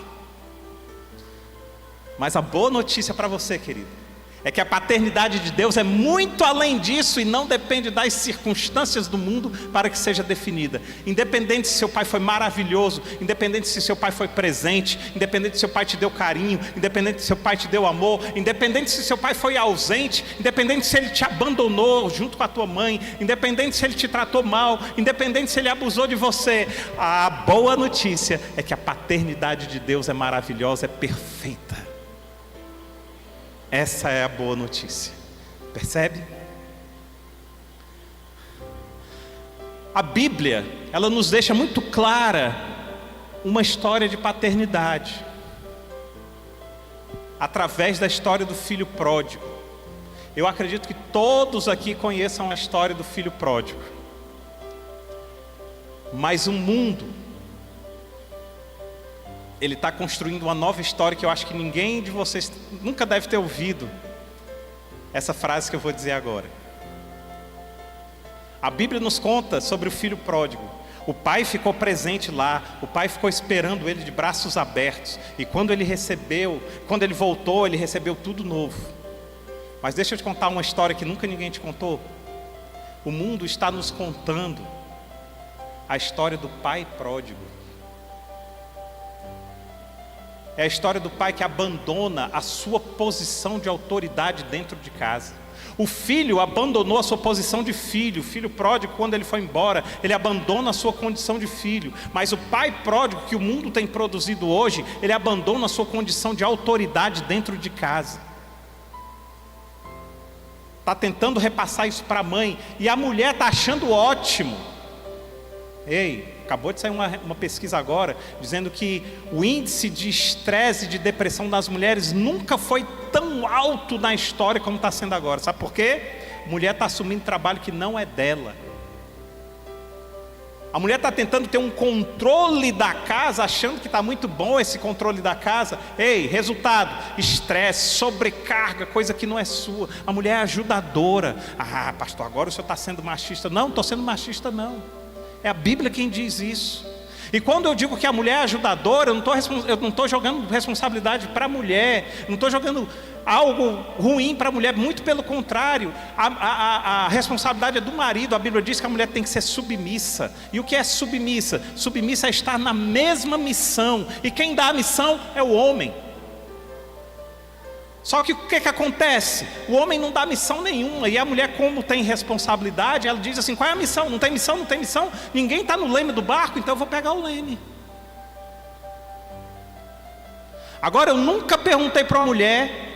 Mas a boa notícia para você, querido, É que a paternidade de Deus é muito além disso e não depende das circunstâncias do mundo para que seja definida. Independente se seu pai foi maravilhoso, independente se seu pai foi presente, independente se seu pai te deu carinho, independente se seu pai te deu amor, independente se seu pai foi ausente, independente se ele te abandonou junto com a tua mãe, independente se ele te tratou mal, independente se ele abusou de você, a boa notícia é que a paternidade de Deus é maravilhosa, é perfeita. Essa é a boa notícia. Percebe? A Bíblia, ela nos deixa muito clara uma história de paternidade. Através da história do filho pródigo. Eu acredito que todos aqui conheçam a história do filho pródigo. Mas o mundo, ele está construindo uma nova história que eu acho que ninguém de vocês nunca deve ter ouvido essa frase que eu vou dizer agora. A Bíblia nos conta sobre o filho pródigo. O pai ficou presente lá, o pai ficou esperando ele de braços abertos. E quando ele voltou, ele recebeu tudo novo. Mas deixa eu te contar uma história que nunca ninguém te contou. O mundo está nos contando a história do pai pródigo. É a história do pai que abandona a sua posição de autoridade dentro de casa. O filho abandonou a sua posição de filho. O filho pródigo, quando ele foi embora, ele abandona a sua condição de filho. Mas o pai pródigo que o mundo tem produzido hoje, ele abandona a sua condição de autoridade dentro de casa. Está tentando repassar isso para a mãe. E a mulher está achando ótimo. Ei, acabou de sair uma pesquisa agora dizendo que o índice de estresse e de depressão das mulheres nunca foi tão alto na história como está sendo agora. Sabe por quê? A mulher está assumindo trabalho que não é dela. A mulher está tentando ter um controle da casa, achando que está muito bom esse controle da casa. Ei, resultado, estresse, sobrecarga, coisa que não é sua. A mulher é ajudadora. Ah, pastor, agora o senhor está sendo machista. Não estou sendo machista não. É a Bíblia quem diz isso. E quando eu digo que a mulher é ajudadora, eu não estou jogando responsabilidade para a mulher, não estou jogando algo ruim para a mulher, muito pelo contrário. A responsabilidade é do marido. A Bíblia diz que a mulher tem que ser submissa. E o que é submissa? Submissa é estar na mesma missão. E quem dá a missão é o homem. Só que o que acontece? O homem não dá missão nenhuma. E a mulher, como tem responsabilidade, ela diz assim: qual é a missão? Não tem missão, não tem missão. Ninguém está no leme do barco, então eu vou pegar o leme. Agora, eu nunca perguntei para uma mulher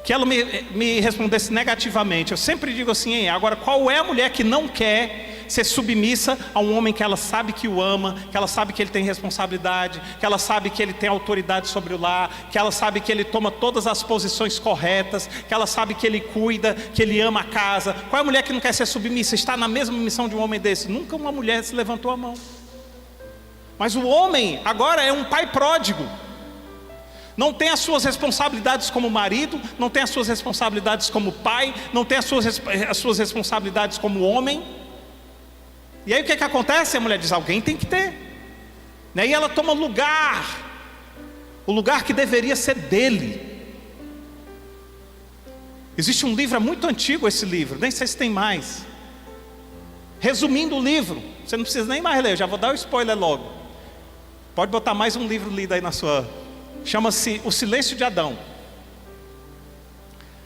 que ela me respondesse negativamente. Eu sempre digo assim: agora, qual é a mulher que não quer ser submissa a um homem que ela sabe que o ama, que ela sabe que ele tem responsabilidade, que ela sabe que ele tem autoridade sobre o lar, que ela sabe que ele toma todas as posições corretas, que ela sabe que ele cuida, que ele ama a casa? Qual é a mulher que não quer ser submissa, está na mesma missão de um homem desse? Nunca uma mulher se levantou a mão. Mas o homem agora é um pai pródigo. Não tem as suas responsabilidades como marido, não tem as suas responsabilidades como pai, não tem as suas responsabilidades como homem. E aí o que acontece? A mulher diz: alguém tem que ter. E ela toma lugar, o lugar que deveria ser dele. Existe um livro, é muito antigo esse livro, nem sei se tem mais. Resumindo o livro, você não precisa nem mais ler, eu já vou dar o spoiler logo. Pode botar mais um livro lido aí na sua... Chama-se O Silêncio de Adão.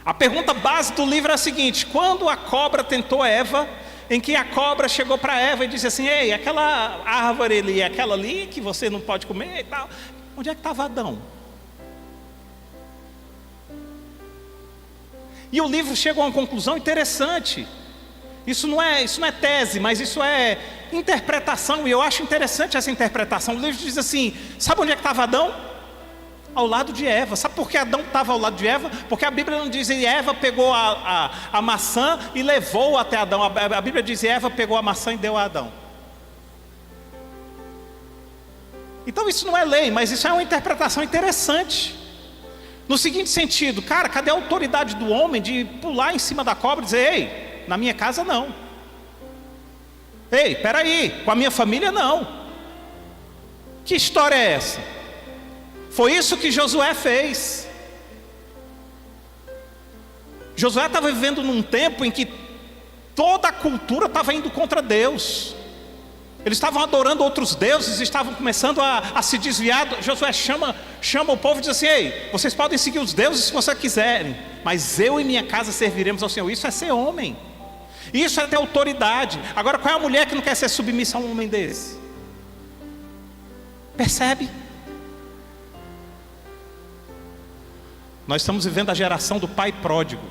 A pergunta base do livro é a seguinte: quando a cobra tentou Eva, em que a cobra chegou para Eva e disse assim: ei, aquela árvore ali, aquela ali que você não pode comer e tal, onde é que estava Adão? E o livro chega a uma conclusão interessante. Isso não é tese, mas isso é interpretação, e eu acho interessante essa interpretação. O livro diz assim: sabe onde é que estava Adão? Ao lado de Eva. Sabe por que Adão estava ao lado de Eva? Porque a Bíblia não diz que Eva pegou a maçã e levou até Adão. A Bíblia diz que Eva pegou a maçã e deu a Adão. Então isso não é lei, mas isso é uma interpretação interessante. No seguinte sentido: cara, cadê a autoridade do homem de pular em cima da cobra e dizer: ei, na minha casa não. Ei, peraí, com a minha família não. Que história é essa? Foi isso que Josué fez. Josué estava vivendo num tempo em que toda a cultura estava indo contra Deus. Eles estavam adorando outros deuses, estavam começando a se desviar. Josué chama o povo e diz assim: ei, vocês podem seguir os deuses se vocês quiserem, mas eu e minha casa serviremos ao Senhor. Isso é ser homem, isso é ter autoridade. Agora, qual é a mulher que não quer ser submissa a um homem desse? Percebe? Nós estamos vivendo a geração do pai pródigo,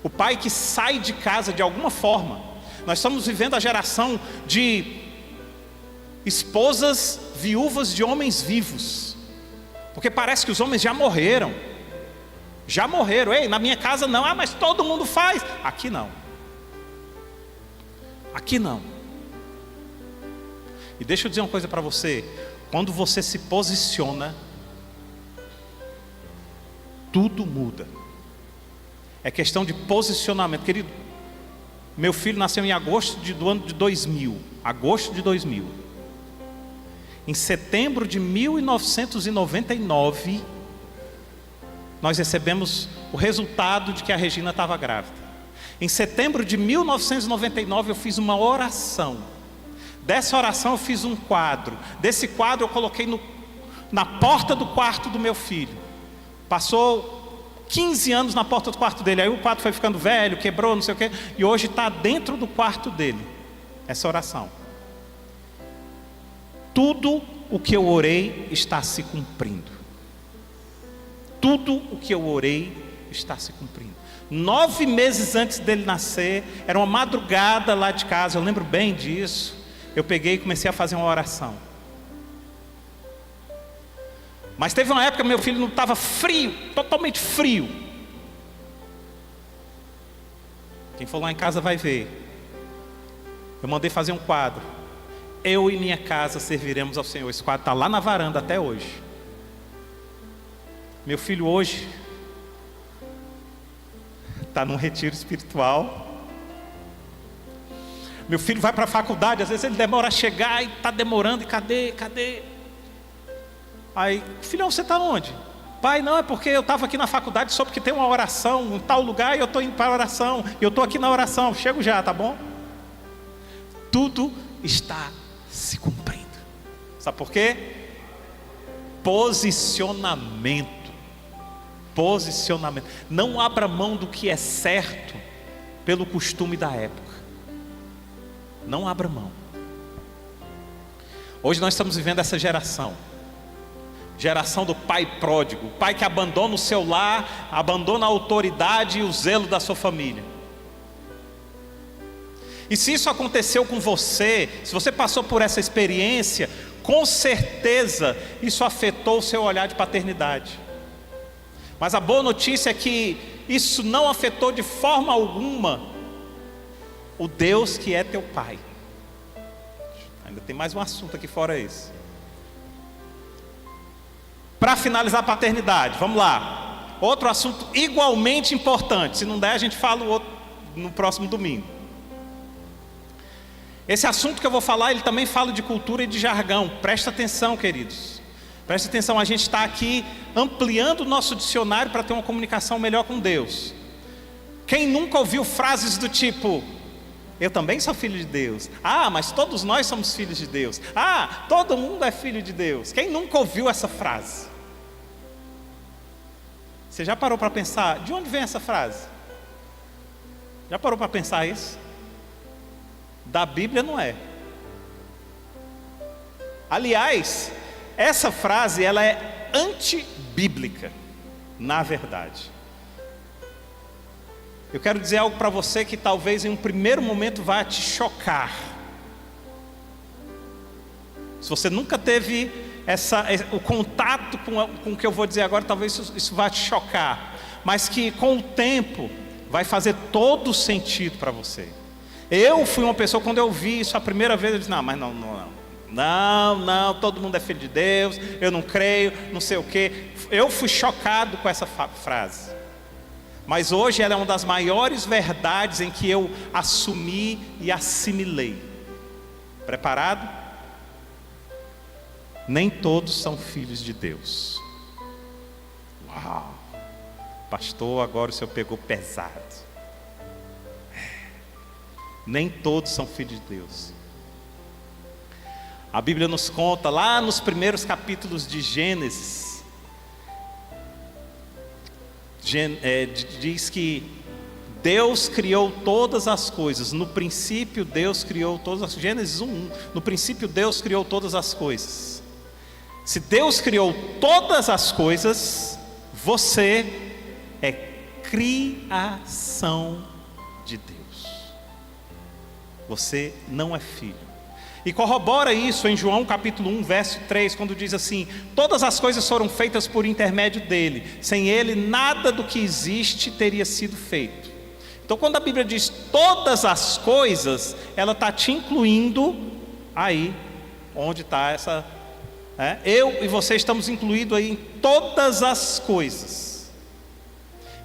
o pai que sai de casa de alguma forma. Nós estamos vivendo a geração de esposas viúvas de homens vivos, porque parece que os homens já morreram. Ei, na minha casa não. Mas todo mundo faz. Aqui não. E deixa eu dizer uma coisa para você: quando você se posiciona, tudo muda. É questão de posicionamento. Querido, meu filho nasceu em agosto do ano de 2000. Agosto de 2000. Em setembro de 1999, nós recebemos o resultado de que a Regina estava grávida. Em setembro de 1999 eu fiz uma oração. Dessa oração eu fiz um quadro. Desse quadro eu coloquei na porta do quarto do meu filho. Passou 15 anos na porta do quarto dele. Aí o quarto foi ficando velho, quebrou, não sei o quê. E hoje está dentro do quarto dele, essa oração. Tudo o que eu orei está se cumprindo. Tudo o que eu orei está se cumprindo. 9 meses antes dele nascer, era uma madrugada lá de casa, eu lembro bem disso. Eu peguei e comecei a fazer uma oração. Mas teve uma época que meu filho não estava frio, totalmente frio. Quem for lá em casa vai ver. Eu mandei fazer um quadro: eu e minha casa serviremos ao Senhor. Esse quadro está lá na varanda até hoje. Meu filho hoje está num retiro espiritual. Meu filho vai para a faculdade, às vezes ele demora a chegar e está demorando. E cadê? Aí, filhão, você está onde? Pai, não, é porque eu estava aqui na faculdade, só porque tem uma oração em tal lugar e eu estou indo para a oração. E eu estou aqui na oração, chego já, tá bom? Tudo está se cumprindo. Sabe por quê? Posicionamento. Não abra mão do que é certo pelo costume da época. Não abra mão. Hoje nós estamos vivendo essa geração do pai pródigo, o pai que abandona o seu lar, abandona a autoridade e o zelo da sua família. E se isso aconteceu com você, se você passou por essa experiência, com certeza isso afetou o seu olhar de paternidade. Mas a boa notícia é que isso não afetou de forma alguma o Deus que é teu pai. Ainda tem mais um assunto aqui fora esse. Para finalizar a paternidade, vamos lá. Outro assunto igualmente importante. Se não der, a gente fala o outro no próximo domingo. Esse assunto que eu vou falar, ele também fala de cultura e de jargão. Presta atenção, queridos. Presta atenção, a gente está aqui ampliando o nosso dicionário para ter uma comunicação melhor com Deus. Quem nunca ouviu frases do tipo: eu também sou filho de Deus. Mas todos nós somos filhos de Deus. Todo mundo é filho de Deus. Quem nunca ouviu essa frase? Você já parou para pensar, de onde vem essa frase? Já parou para pensar isso? Da Bíblia não é. Aliás, essa frase ela é antibíblica, na verdade. Eu quero dizer algo para você que talvez em um primeiro momento vá te chocar. Se você nunca teve o contato com o que eu vou dizer agora, talvez isso vá te chocar. Mas que com o tempo vai fazer todo sentido para você. Eu fui uma pessoa, quando eu vi isso a primeira vez, eu disse: não, todo mundo é filho de Deus, eu não creio, não sei o quê. Eu fui chocado com essa frase. Mas hoje ela é uma das maiores verdades em que eu assumi e assimilei. Preparado? Nem todos são filhos de Deus. Uau! Pastor, agora o senhor pegou pesado. Nem todos são filhos de Deus. A Bíblia nos conta lá nos primeiros capítulos de Gênesis, diz que Deus criou todas as coisas. No princípio Deus criou todas as coisas. Gênesis 1:1. No princípio Deus criou todas as coisas. Se Deus criou todas as coisas, você é criação de Deus. Você não é filho. E corrobora isso em João capítulo 1, verso 3, quando diz assim: todas as coisas foram feitas por intermédio dele. Sem ele, nada do que existe teria sido feito. Então, quando a Bíblia diz todas as coisas, ela está te incluindo aí, onde está essa... eu e você estamos incluídos aí em todas as coisas.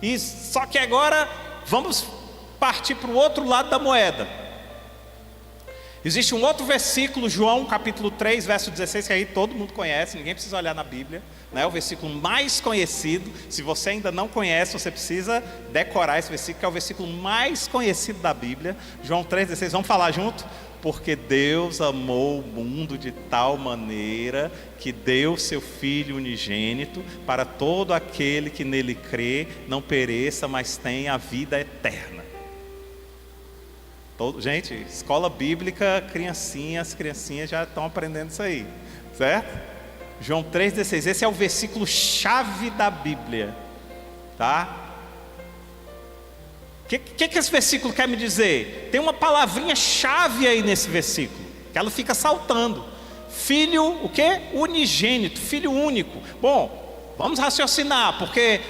E só que agora, vamos partir para o outro lado da moeda. Existe um outro versículo, João capítulo 3, verso 16, que aí todo mundo conhece, ninguém precisa olhar na Bíblia, né? O versículo mais conhecido. Se você ainda não conhece, você precisa decorar esse versículo, que é o versículo mais conhecido da Bíblia. João 3,16, vamos falar junto? Porque Deus amou o mundo de tal maneira que deu seu Filho unigênito, para todo aquele que nele crê não pereça, mas tenha a vida eterna. Gente, escola bíblica, as criancinhas já estão aprendendo isso aí, certo? João 3,16, esse é o versículo chave da Bíblia, tá? O que esse versículo quer me dizer? Tem uma palavrinha chave aí nesse versículo, que ela fica saltando. Filho, o quê? Unigênito, filho único. Bom, vamos raciocinar, porque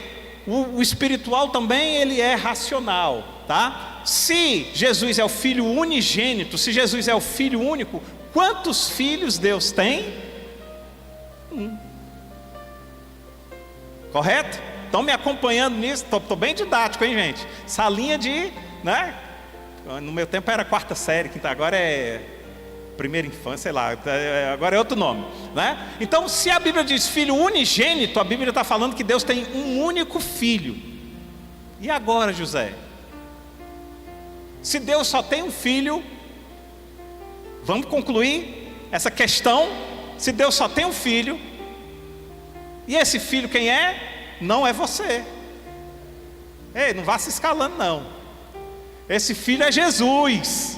o espiritual também ele é racional, tá? Se Jesus é o Filho unigênito, se Jesus é o Filho único, quantos filhos Deus tem? Correto? Estão me acompanhando nisso? Estou bem didático, hein, gente? Salinha de, né? No meu tempo era quarta série, agora é primeira infância, sei lá, agora é outro nome, né? Então, se a Bíblia diz Filho unigênito, a Bíblia está falando que Deus tem um único filho. E agora, José? Se Deus só tem um filho, vamos concluir essa questão. Se Deus só tem um filho, e esse filho quem é? Não é você. Ei, não vá se escalando não. Esse filho é Jesus,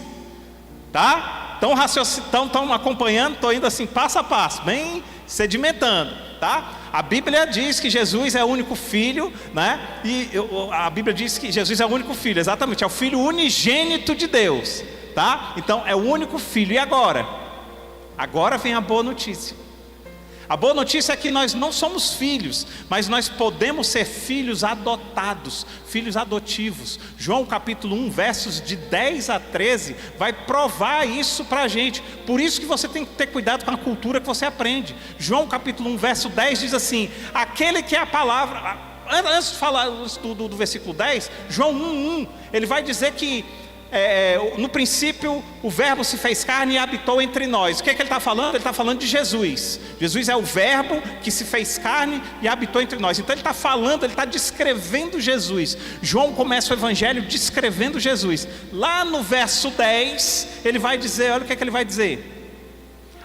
tá? Estão acompanhando, estou indo assim passo a passo, bem sedimentando, tá? A Bíblia diz que Jesus é o único filho, né? E a Bíblia diz que Jesus é o único filho, exatamente, é o Filho unigênito de Deus, tá? Então é o único filho. E agora? Agora vem a boa notícia. A boa notícia é que nós não somos filhos, mas nós podemos ser filhos adotados, filhos adotivos. João capítulo 1, versos de 10 a 13, vai provar isso para a gente. Por isso que você tem que ter cuidado com a cultura que você aprende. João capítulo 1, verso 10 diz assim: aquele que é a palavra... Antes de falar do versículo 10, João 1:1, ele vai dizer que no princípio o verbo se fez carne e habitou entre nós. O que ele está falando? Ele está falando de Jesus. Jesus é o verbo que se fez carne e habitou entre nós. Então ele está falando, ele está descrevendo Jesus. João começa o evangelho descrevendo Jesus. Lá no verso 10 ele vai dizer, olha o que ele vai dizer: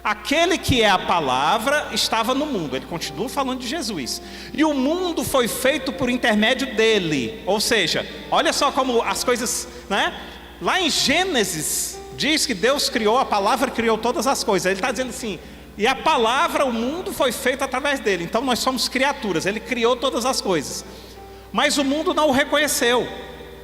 aquele que é a palavra estava no mundo. Ele continua falando de Jesus. E o mundo foi feito por intermédio dele. Ou seja, olha só como as coisas, né? Lá em Gênesis diz que Deus criou, a palavra criou todas as coisas. Ele está dizendo assim, e a palavra, o mundo foi feito através dele. Então nós somos criaturas, ele criou todas as coisas. Mas o mundo não o reconheceu.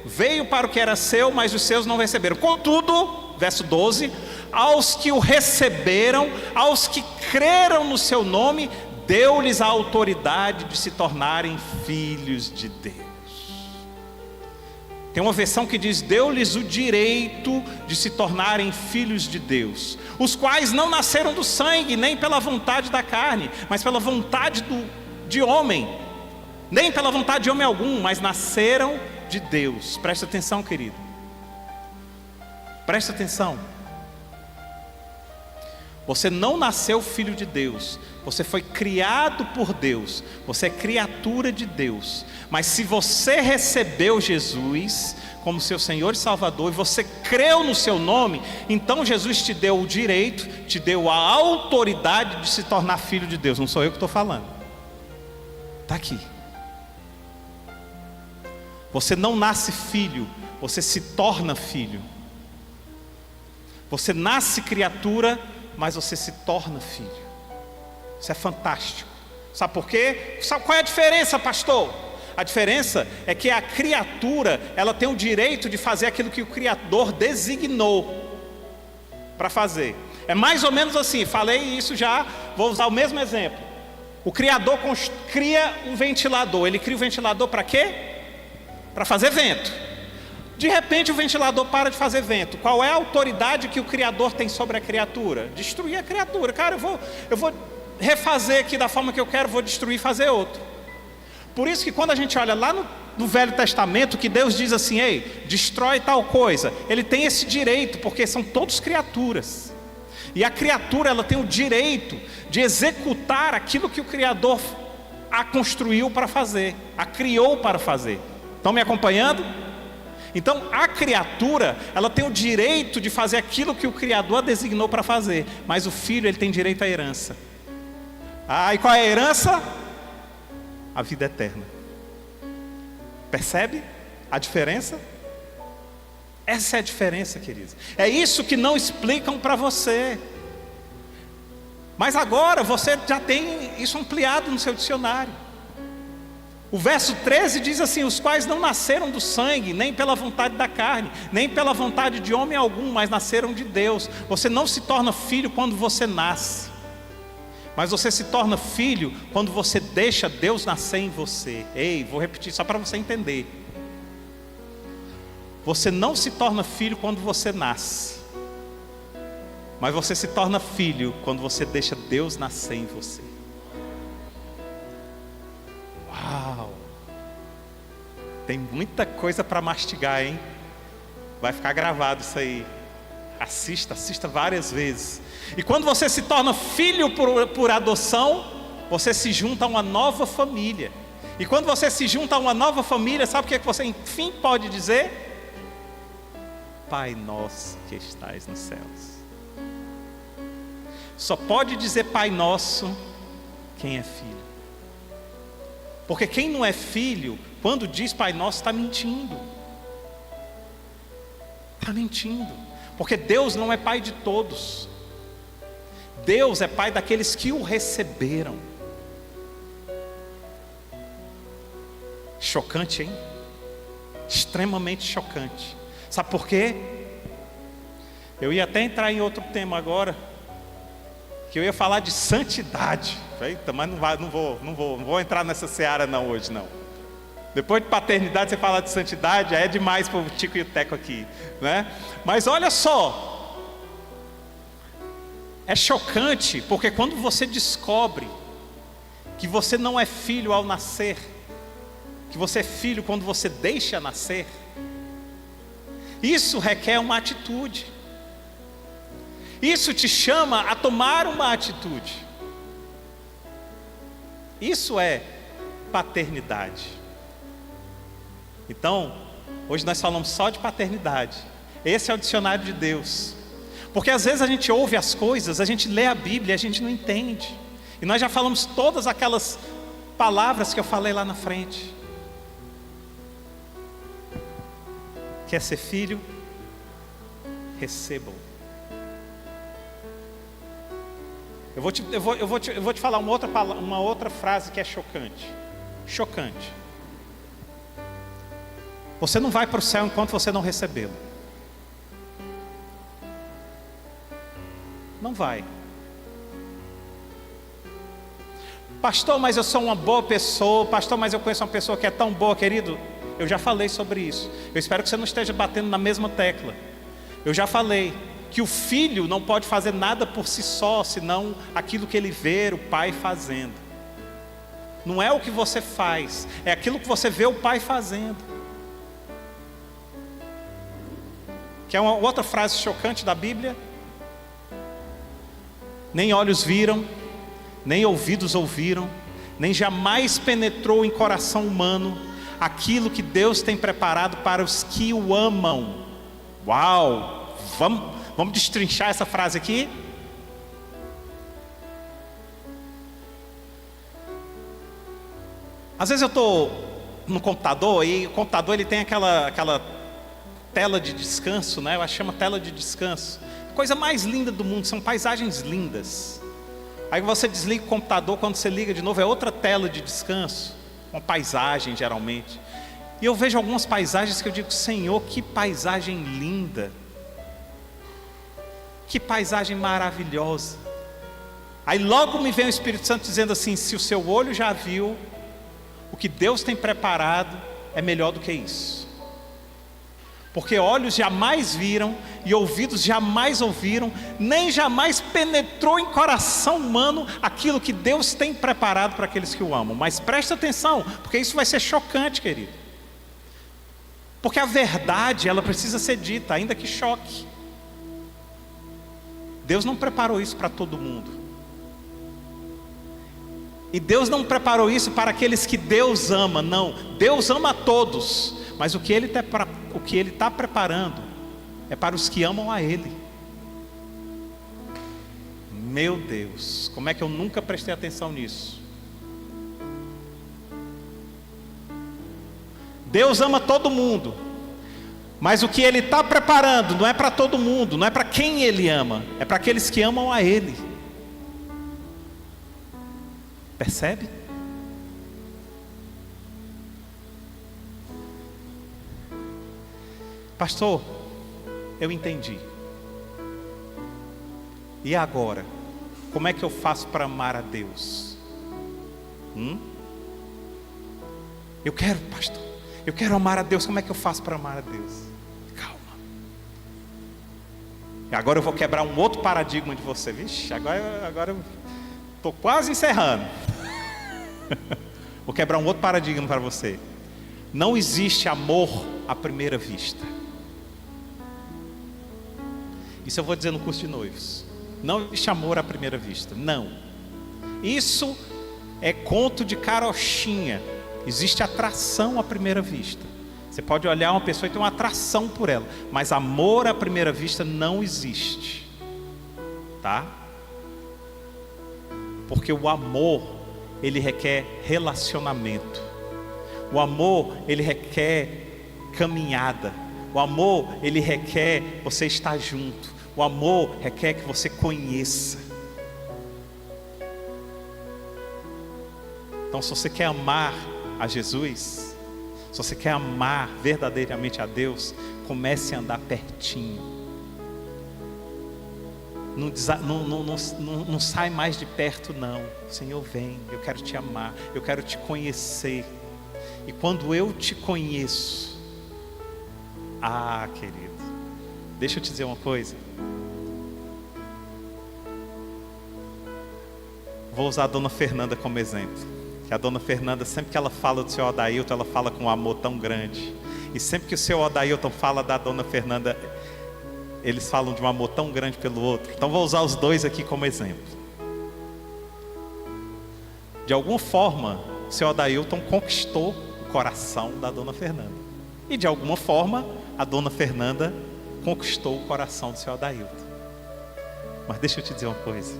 Veio para o que era seu, mas os seus não receberam. Contudo, verso 12, aos que o receberam, aos que creram no seu nome, deu-lhes a autoridade de se tornarem filhos de Deus. Tem uma versão que diz: deu-lhes o direito de se tornarem filhos de Deus, os quais não nasceram do sangue, nem pela vontade da carne, mas pela vontade de homem, nem pela vontade de homem algum, mas nasceram de Deus. Presta atenção, querido. Presta atenção. Você não nasceu filho de Deus, você foi criado por Deus, você é criatura de Deus. Mas se você recebeu Jesus como seu Senhor e Salvador, e você creu no seu nome, então Jesus te deu o direito, te deu a autoridade de se tornar filho de Deus. Não sou eu que estou falando, está aqui. Você não nasce filho, você se torna filho. Você nasce criatura, mas você se torna filho. Isso é fantástico. Sabe por quê? Sabe qual é a diferença, pastor? A diferença é que a criatura, ela tem o direito de fazer aquilo que o Criador designou para fazer. É mais ou menos assim, falei isso já, vou usar o mesmo exemplo. O Criador cria um ventilador. Ele cria o ventilador para quê? Para fazer vento. De repente o ventilador para de fazer vento. Qual é a autoridade que o Criador tem sobre a criatura? Destruir a criatura. Cara, eu vou refazer aqui da forma que eu quero, vou destruir e fazer outro. Por isso que quando a gente olha lá no Velho Testamento, que Deus diz assim: ei, destrói tal coisa, Ele tem esse direito, porque são todos criaturas. E a criatura, ela tem o direito de executar aquilo que o Criador a construiu para fazer, a criou para fazer. Estão me acompanhando? Então a criatura, ela tem o direito de fazer aquilo que o Criador a designou para fazer. Mas o filho, ele tem direito à herança. E qual é a herança? A vida eterna. Percebe a diferença? Essa é a diferença, queridos. É isso que não explicam para você. Mas agora você já tem isso ampliado no seu dicionário. O verso 13 diz assim: os quais não nasceram do sangue, nem pela vontade da carne, nem pela vontade de homem algum, mas nasceram de Deus. Você não se torna filho quando você nasce, mas você se torna filho quando você deixa Deus nascer em você. Ei, vou repetir só para você entender. Você não se torna filho quando você nasce, mas você se torna filho quando você deixa Deus nascer em você. Uau! Tem muita coisa para mastigar, hein? Vai ficar gravado isso aí. Assista várias vezes. E quando você se torna filho por adoção, você se junta a uma nova família. E quando você se junta a uma nova família, sabe o que você enfim pode dizer? Pai nosso que estais nos céus. Só pode dizer Pai nosso quem é filho. Porque quem não é filho, quando diz Pai Nosso, está mentindo. Está mentindo. Porque Deus não é Pai de todos. Deus é Pai daqueles que o receberam. Chocante, hein? Extremamente chocante. Sabe por quê? Eu ia até entrar em outro tema agora, que eu ia falar de santidade. Eita, mas não vou entrar nessa seara não hoje não. Depois de paternidade você falar de santidade, é demais para o Tico e o Teco aqui, né? Mas olha só, é chocante, porque quando você descobre que você não é filho ao nascer, que você é filho quando você deixa nascer, isso requer uma atitude. Isso te chama a tomar uma atitude. Isso é paternidade. Então, hoje nós falamos só de paternidade. Esse é o dicionário de Deus. Porque às vezes a gente ouve as coisas, a gente lê a Bíblia e a gente não entende. E nós já falamos todas aquelas palavras que eu falei lá na frente. Quer ser filho? Recebam. Eu vou te falar uma outra frase que é chocante. Chocante. Você não vai para o céu enquanto você não recebê-lo. Não vai. Pastor, mas eu sou uma boa pessoa. Pastor, mas eu conheço uma pessoa que é tão boa, querido. Eu já falei sobre isso. Eu espero que você não esteja batendo na mesma tecla. Eu já falei que o filho não pode fazer nada por si só, senão aquilo que ele vê o pai fazendo. Não é o que você faz, é aquilo que você vê o pai fazendo. Quer uma outra frase chocante da Bíblia? nem olhos viram, nem ouvidos ouviram, nem jamais penetrou em coração humano aquilo que Deus tem preparado para os que o amam. Uau! Vamos destrinchar essa frase aqui? Às vezes eu estou no computador e o computador ele tem aquela tela de descanso, né? Eu chamo tela de descanso. A coisa mais linda do mundo, são paisagens lindas. Aí você desliga o computador, quando você liga de novo é outra tela de descanso, uma paisagem geralmente. E eu vejo algumas paisagens que eu digo, Senhor, que paisagem linda, que paisagem maravilhosa. Aí logo me vem o Espírito Santo dizendo assim: se o seu olho já viu, o que Deus tem preparado é melhor do que isso. Porque olhos jamais viram e ouvidos jamais ouviram, nem jamais penetrou em coração humano aquilo que Deus tem preparado para aqueles que o amam. Mas presta atenção, porque isso vai ser chocante, querido. Porque a verdade, ela precisa ser dita, ainda que choque. Deus não preparou isso para todo mundo. E Deus não preparou isso para aqueles que Deus ama, não. Deus ama a todos, mas o que Ele está preparando é para os que amam a Ele. Meu Deus, como é que eu nunca prestei atenção nisso? Deus ama todo mundo, mas o que Ele está preparando não é para todo mundo, não é para quem Ele ama, é para aqueles que amam a Ele. Percebe? Pastor, eu entendi. E agora? Como é que eu faço para amar a Deus? Eu quero, pastor, eu quero amar a Deus. Como é que eu faço para amar a Deus? Calma. E agora eu vou quebrar um outro paradigma de você. Vixe, agora eu estou quase encerrando. Vou quebrar um outro paradigma para você. Não existe amor à primeira vista. Isso eu vou dizer no curso de noivos. Não existe amor à primeira vista. Não. Isso é conto de carochinha. Existe atração à primeira vista. Você pode olhar uma pessoa e ter uma atração por ela, mas amor à primeira vista não existe. Tá? Porque o amor, ele requer relacionamento. O amor, ele requer caminhada. O amor, ele requer você estar junto. O amor requer que você conheça. Então, se você quer amar a Jesus, se você quer amar verdadeiramente a Deus, comece a andar pertinho. Não sai mais de perto, não. Senhor, vem, eu quero te amar, eu quero te conhecer. E quando eu te conheço, querido, deixa eu te dizer uma coisa. Vou usar a dona Fernanda como exemplo. Que a dona Fernanda, sempre que ela fala do seu Odailton, ela fala com um amor tão grande. E sempre que o seu Odailton fala da dona Fernanda, eles falam de um amor tão grande pelo outro. Então vou usar os dois aqui como exemplo. De alguma forma, o seu Odailton conquistou o coração da dona Fernanda. E de alguma forma, a dona Fernanda conquistou o coração do seu Odailton. Mas deixa eu te dizer uma coisa.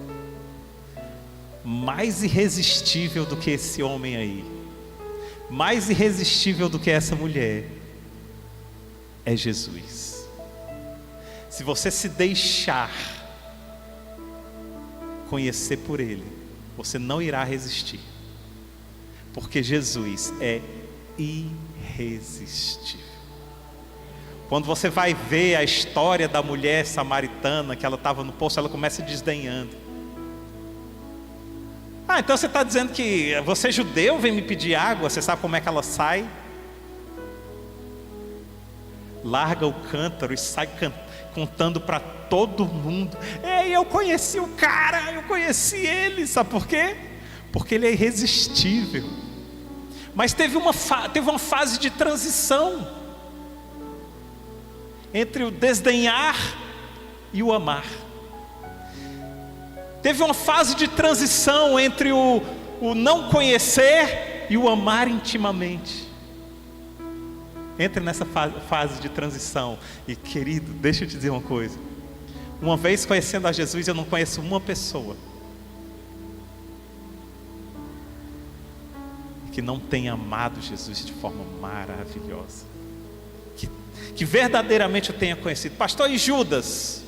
Mais irresistível do que esse homem aí, mais irresistível do que essa mulher, é Jesus. Se você se deixar conhecer por Ele, você não irá resistir, porque Jesus é irresistível. Quando você vai ver a história da mulher samaritana, que ela estava no poço, ela começa desdenhando. Então você está dizendo que você judeu vem me pedir água? Você sabe como é que ela sai? Larga o cântaro e sai contando para todo mundo. Eu conheci o cara, eu conheci ele. Sabe por quê? Porque ele é irresistível. Mas teve uma fase de transição entre o desdenhar e o amar. Teve uma fase de transição entre o não conhecer e o amar intimamente. Entre nessa fase de transição. E querido, deixa eu te dizer uma coisa. Uma vez conhecendo a Jesus, eu não conheço uma pessoa que não tenha amado Jesus de forma maravilhosa, que verdadeiramente o tenha conhecido. Pastor, e Judas?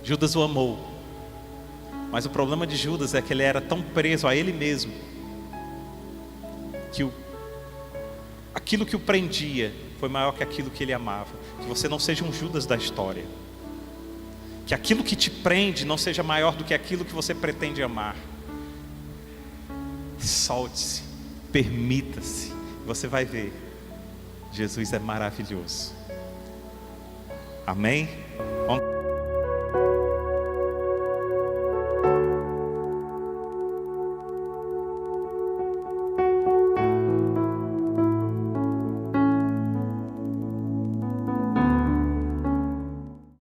Judas o amou, mas o problema de Judas é que ele era tão preso a ele mesmo, que aquilo que o prendia foi maior que aquilo que ele amava. Que você não seja um Judas da história, que aquilo que te prende não seja maior do que aquilo que você pretende amar. Solte-se, permita-se, você vai ver, Jesus é maravilhoso. Amém? Vamos